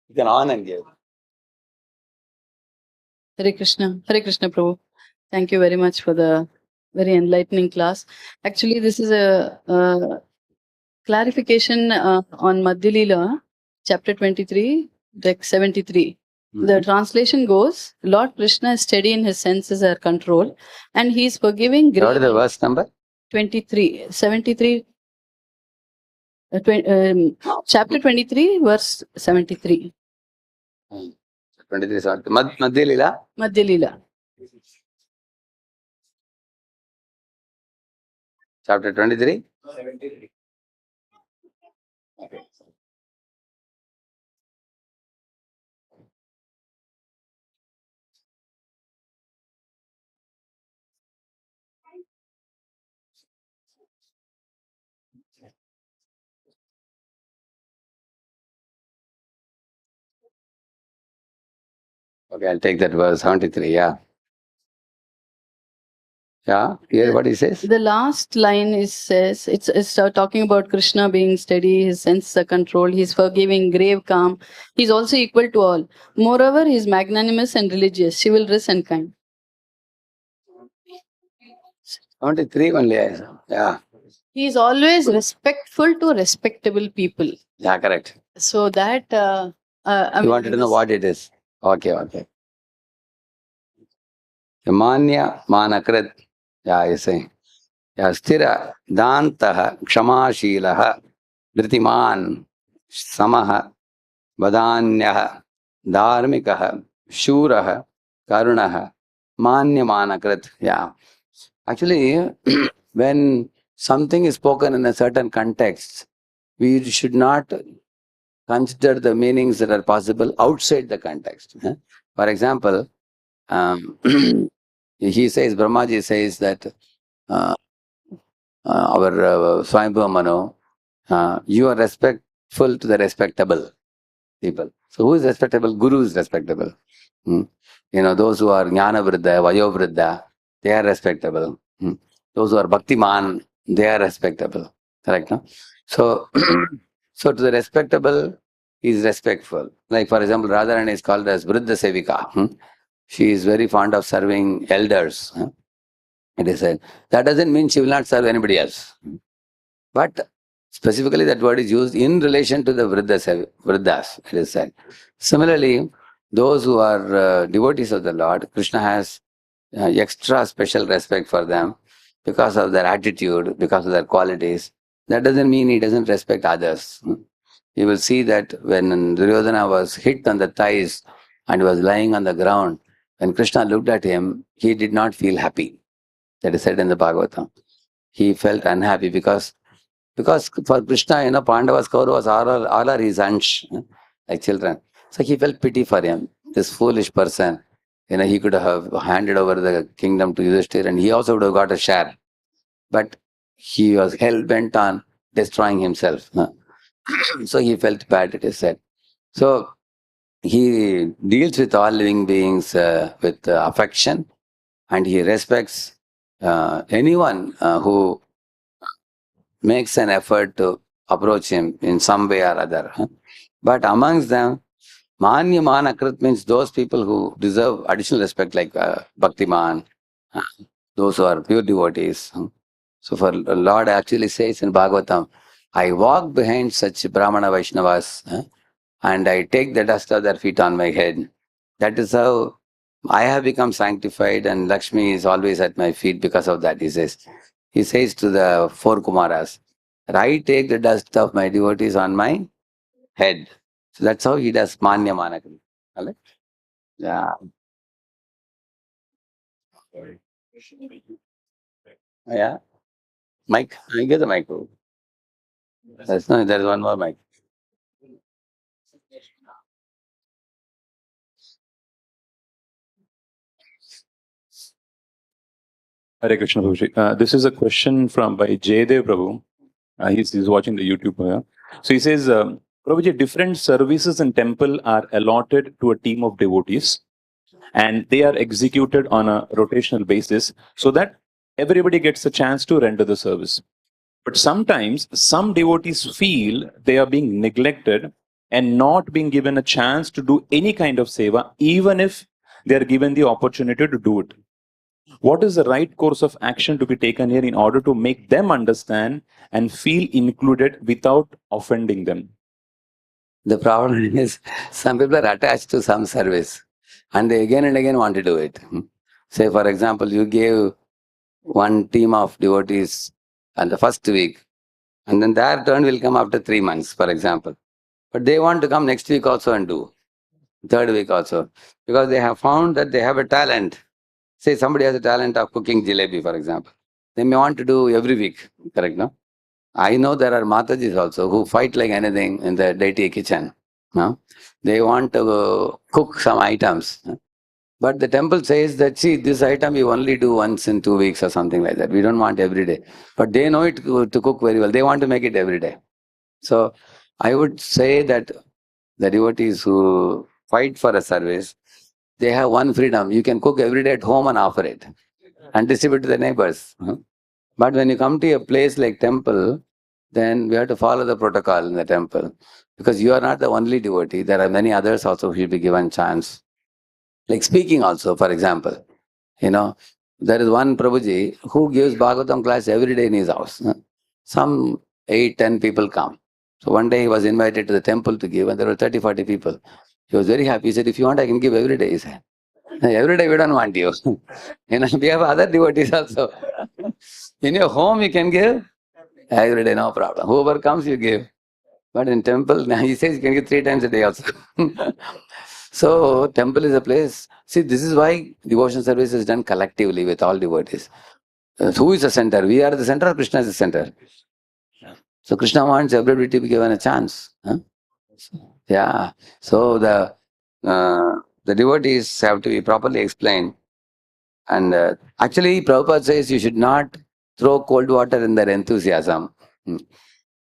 Speaker 1: You can on and give.
Speaker 5: Hare Krishna, Prabhu. Thank you very much for the very enlightening class. Actually, this is a clarification on Madhya Leela, chapter 23, text 73. The translation goes, Lord Krishna is steady in his senses or control, and he is forgiving.
Speaker 1: What is the verse number?
Speaker 5: 23, 73, chapter 23, verse 73.
Speaker 1: 23 sorry. Madhya Leela.
Speaker 5: Madhya Leela.
Speaker 1: Chapter 23. 73. Okay. Okay, I'll take that verse 73. Yeah. Yeah. Hear what he says.
Speaker 5: The last line says it's talking about Krishna being steady, his senses are controlled, he's forgiving, grave, calm. He's also equal to all. Moreover, he's magnanimous and religious, chivalrous and kind.
Speaker 1: 73 only. Yeah.
Speaker 5: He is always respectful to respectable people.
Speaker 1: Yeah, correct.
Speaker 5: So that
Speaker 1: You wanted to know what it is. Okay, okay. Manya manakrit. Yeah, you say. Yeah, stira dantaha kshamashilaha dritiman samaha vadanyah dharmikaha shuraha karunaha manya manakrit. Yeah. Actually, when something is spoken in a certain context, we should not consider the meanings that are possible outside the context. For example, he says, Brahmaji says that our Swayambhu Mano, you are respectful to the respectable people. So who is respectable? Guru is respectable. You know, those who are Jnana Vriddha, Vayo Vriddha, they are respectable. Those who are Bhaktiman, they are respectable. Correct, no? So, so to the respectable, he is respectful. Like for example, Radharani is called as Vriddha Sevika. She is very fond of serving elders. It is said. That doesn't mean she will not serve anybody else. But specifically that word is used in relation to the Vriddhas, it is said. Similarly, those who are devotees of the Lord, Krishna has extra special respect for them because of their attitude, because of their qualities. That doesn't mean he doesn't respect others. You will see that when Duryodhana was hit on the thighs and was lying on the ground, when Krishna looked at him, he did not feel happy. That is said in the Bhagavatam. He felt unhappy because for Krishna, you know, Pandavas, Kauravas, all are his sons, like children. So he felt pity for him, this foolish person. You know, he could have handed over the kingdom to Yudhishthira and he also would have got a share. But he was hell-bent on destroying himself. So he felt bad, it is said. So he deals with all living beings with affection, and he respects anyone who makes an effort to approach him in some way or other. But amongst them, Manya Manakrit means those people who deserve additional respect, like Bhaktiman, those who are pure devotees. So for Lord actually says in Bhagavatam, I walk behind such Brahmana Vaishnavas and I take the dust of their feet on my head. That is how I have become sanctified, and Lakshmi is always at my feet because of that, he says. He says to the four Kumaras, I take the dust of my devotees on my head. So that's how he does Manya Manakrit. Yeah. Yeah. Mic. I get the mic. There's one more mic.
Speaker 4: Hare Krishna Prabhuji. This is a question by Jaydev Prabhu. He's watching the YouTube. So he says, Prabhuji, different services in temple are allotted to a team of devotees and they are executed on a rotational basis so that everybody gets a chance to render the service. But sometimes some devotees feel they are being neglected and not being given a chance to do any kind of seva, even if they are given the opportunity to do it. What is the right course of action to be taken here in order to make them understand and feel included without offending them?
Speaker 1: The problem is some people are attached to some service and they again and again want to do it. Say, for example, you gave one team of devotees on the first week, and then their turn will come after 3 months, for example. But they want to come next week also and do, third week also, because they have found that they have a talent. Say somebody has a talent of cooking jalebi, for example. They may want to do every week, correct, no? I know there are Matajis also who fight like anything in the deity kitchen. No? They want to cook some items. But the temple says that, see, this item we only do once in 2 weeks or something like that. We don't want every day. But they know it to cook very well. They want to make it every day. So I would say that the devotees who fight for a service, they have one freedom. You can cook every day at home and offer it and distribute to the neighbors. But when you come to a place like temple, then we have to follow the protocol in the temple. Because you are not the only devotee. There are many others also who will be given chance. Like speaking also, for example. There is one Prabhuji who gives Bhagavatam class every day in his house. Some 8-10 people come. So one day he was invited to the temple to give, and there were 30-40 people. He was very happy. He said, if you want, I can give every day. He said, every day we don't want you. We have other devotees also. In your home you can give every day, no problem. Whoever comes, you give. But in temple, he says you can give 3 times a day also. So temple is a place. See, this is why devotion service is done collectively with all devotees. Who is the center? We are the center, or Krishna is the center? So Krishna wants everybody to be given a chance. Yeah. So the devotees have to be properly explained. And actually, Prabhupada says you should not throw cold water in their enthusiasm.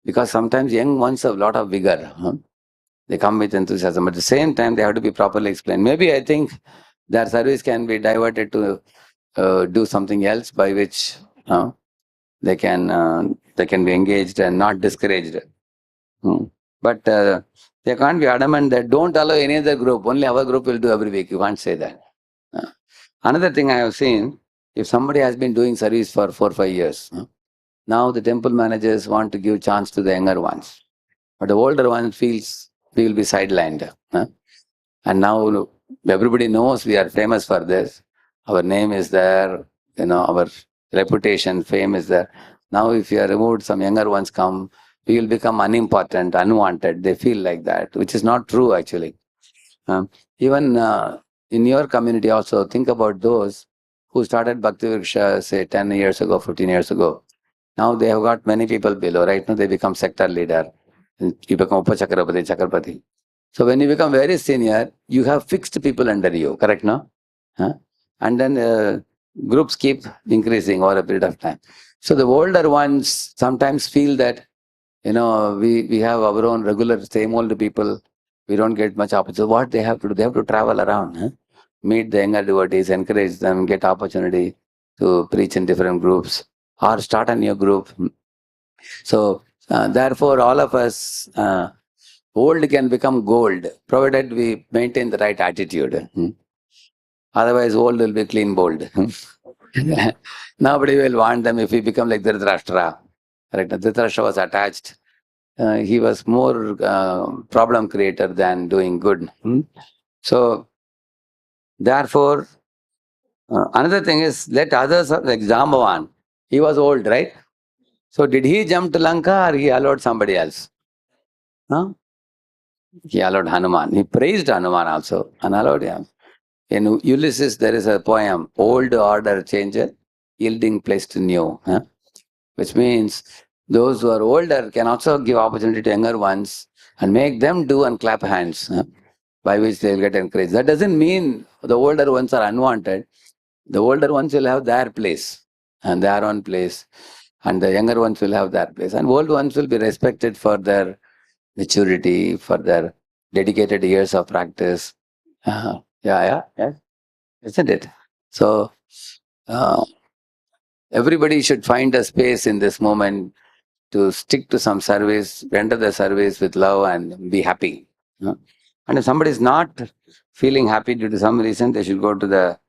Speaker 1: Because sometimes young ones have a lot of vigor. They come with enthusiasm. At the same time, they have to be properly explained. Maybe I think their service can be diverted to do something else by which they can be engaged and not discouraged. But they can't be adamant that don't allow any other group. Only our group will do every week. You can't say that. Another thing I have seen, if somebody has been doing service for 4 or 5 years, now the temple managers want to give chance to the younger ones. But the older ones we will be sidelined. And now everybody knows we are famous for this. Our name is there, our reputation, fame is there. Now if you are removed, some younger ones come, we will become unimportant, unwanted. They feel like that, which is not true actually. Even in your community also, think about those who started Bhakti Vriksha, say 10 years ago, 15 years ago. Now they have got many people below. Right now they become sector leader. You become Upachakrapati, Chakrapati. So when you become very senior, you have fixed people under you, correct, no? And then groups keep increasing over a period of time. So the older ones sometimes feel that, we have our own regular, same old people. We don't get much opportunity. What they have to do? They have to travel around, meet the younger devotees, encourage them, get opportunity to preach in different groups or start a new group. So therefore, all of us, old can become gold, provided we maintain the right attitude. Otherwise, old will be clean bold. Nobody will want them if we become like Dhritarashtra. Right? Dhritarashtra was attached. He was more problem creator than doing good. So, therefore, another thing is, let others, like Jambavan, he was old, right? So, did he jump to Lanka or he allowed somebody else? No? He allowed Hanuman. He praised Hanuman also and allowed him. In Ulysses, there is a poem, Old Order Changer, Yielding Place to New, which means those who are older can also give opportunity to younger ones and make them do and clap hands, by which they will get encouraged. That doesn't mean the older ones are unwanted. The older ones will have their place and their own place, and the younger ones will have their place. And old ones will be respected for their maturity, for their dedicated years of practice. Yeah, isn't it? So, everybody should find a space in this moment to stick to some service, render the service with love and be happy. And if somebody is not feeling happy due to some reason, they should go to the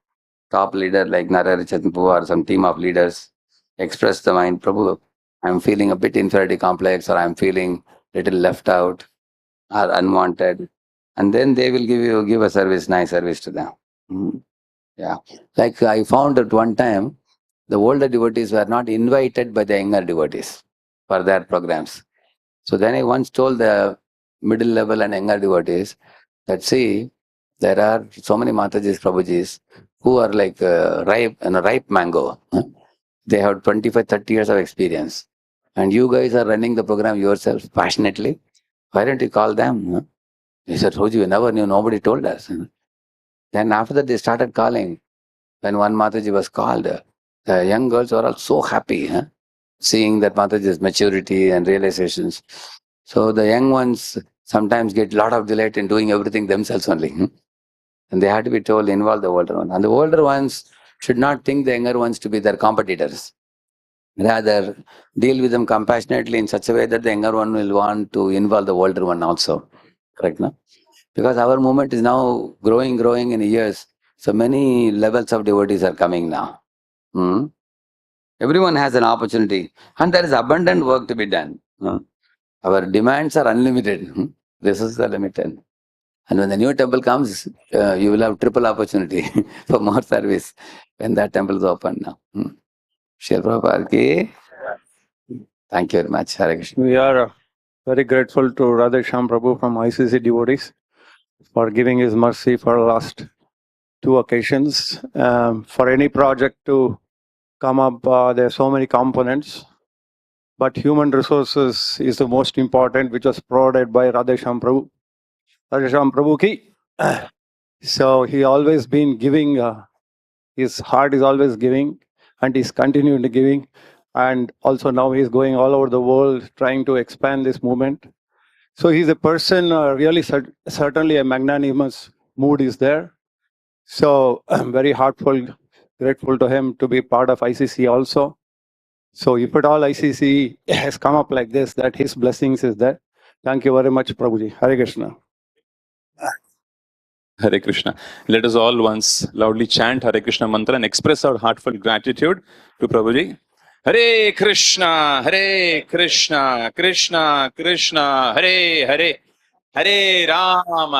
Speaker 1: top leader like Narayana Chaitanya or some team of leaders, express the mind, Prabhu, I'm feeling a bit inferiority complex, or I'm feeling little left out or unwanted. And then they will give a service, nice service to them. Yeah. Like I found at one time, the older devotees were not invited by the younger devotees for their programs. So then I once told the middle level and younger devotees that, see, there are so many Matajis, Prabhujis, who are like ripe mango. They have 25, 30 years of experience. And you guys are running the program yourself passionately. Why don't you call them? He said, Roji, we never knew, nobody told us. Then after that, they started calling. When one Mataji was called, the young girls were all so happy, seeing that Mataji's maturity and realizations. So the young ones sometimes get a lot of delight in doing everything themselves only. And they had to be told, involve the older one. And the older ones should not think the younger ones to be their competitors. Rather, deal with them compassionately in such a way that the younger one will want to involve the older one also. Correct, no? Because our movement is now growing in years. So many levels of devotees are coming now. Everyone has an opportunity. And there is abundant work to be done. Our demands are unlimited. This is the limit. And when the new temple comes, you will have triple opportunity for more service when that temple is open now. Srila Prabhupada ki. Thank you very much, Hare Krishna.
Speaker 6: We are very grateful to Radheshyam Prabhu from ICC Devotees for giving his mercy for the last 2 occasions. For any project to come up, there are so many components, but human resources is the most important, which was provided by Radheshyam Prabhu. Radheshyam Prabhu ki. So he always been giving, his heart is always giving, and he's continuing to giving. And also now he's going all over the world trying to expand this movement. So he's a person, really certainly a magnanimous mood is there. So I'm very heartful, grateful to him to be part of ICC also. So if at all ICC has come up like this, that his blessings is there. Thank you very much, Prabhuji. Hare Krishna.
Speaker 4: Hare Krishna. Let us all once loudly chant Hare Krishna mantra and express our heartfelt gratitude to Prabhuji. Hare Krishna, Hare Krishna, Krishna Krishna, Hare Hare, Hare Ram,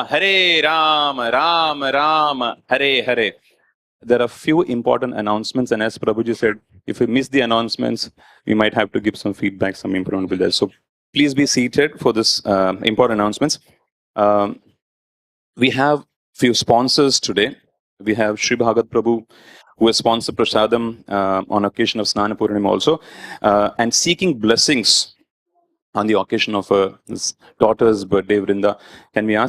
Speaker 4: Ram Ram, Hare Hare. There are few important announcements, and as Prabhuji said, if we miss the announcements, we might have to give some feedback, some improvement with that. So please be seated for this important announcements. We have few sponsors today. We have Sri Bhagat Prabhu, who has sponsored Prasadam on occasion of Snana Purnima also, and seeking blessings on the occasion of his daughter's birthday, Vrinda. Can we ask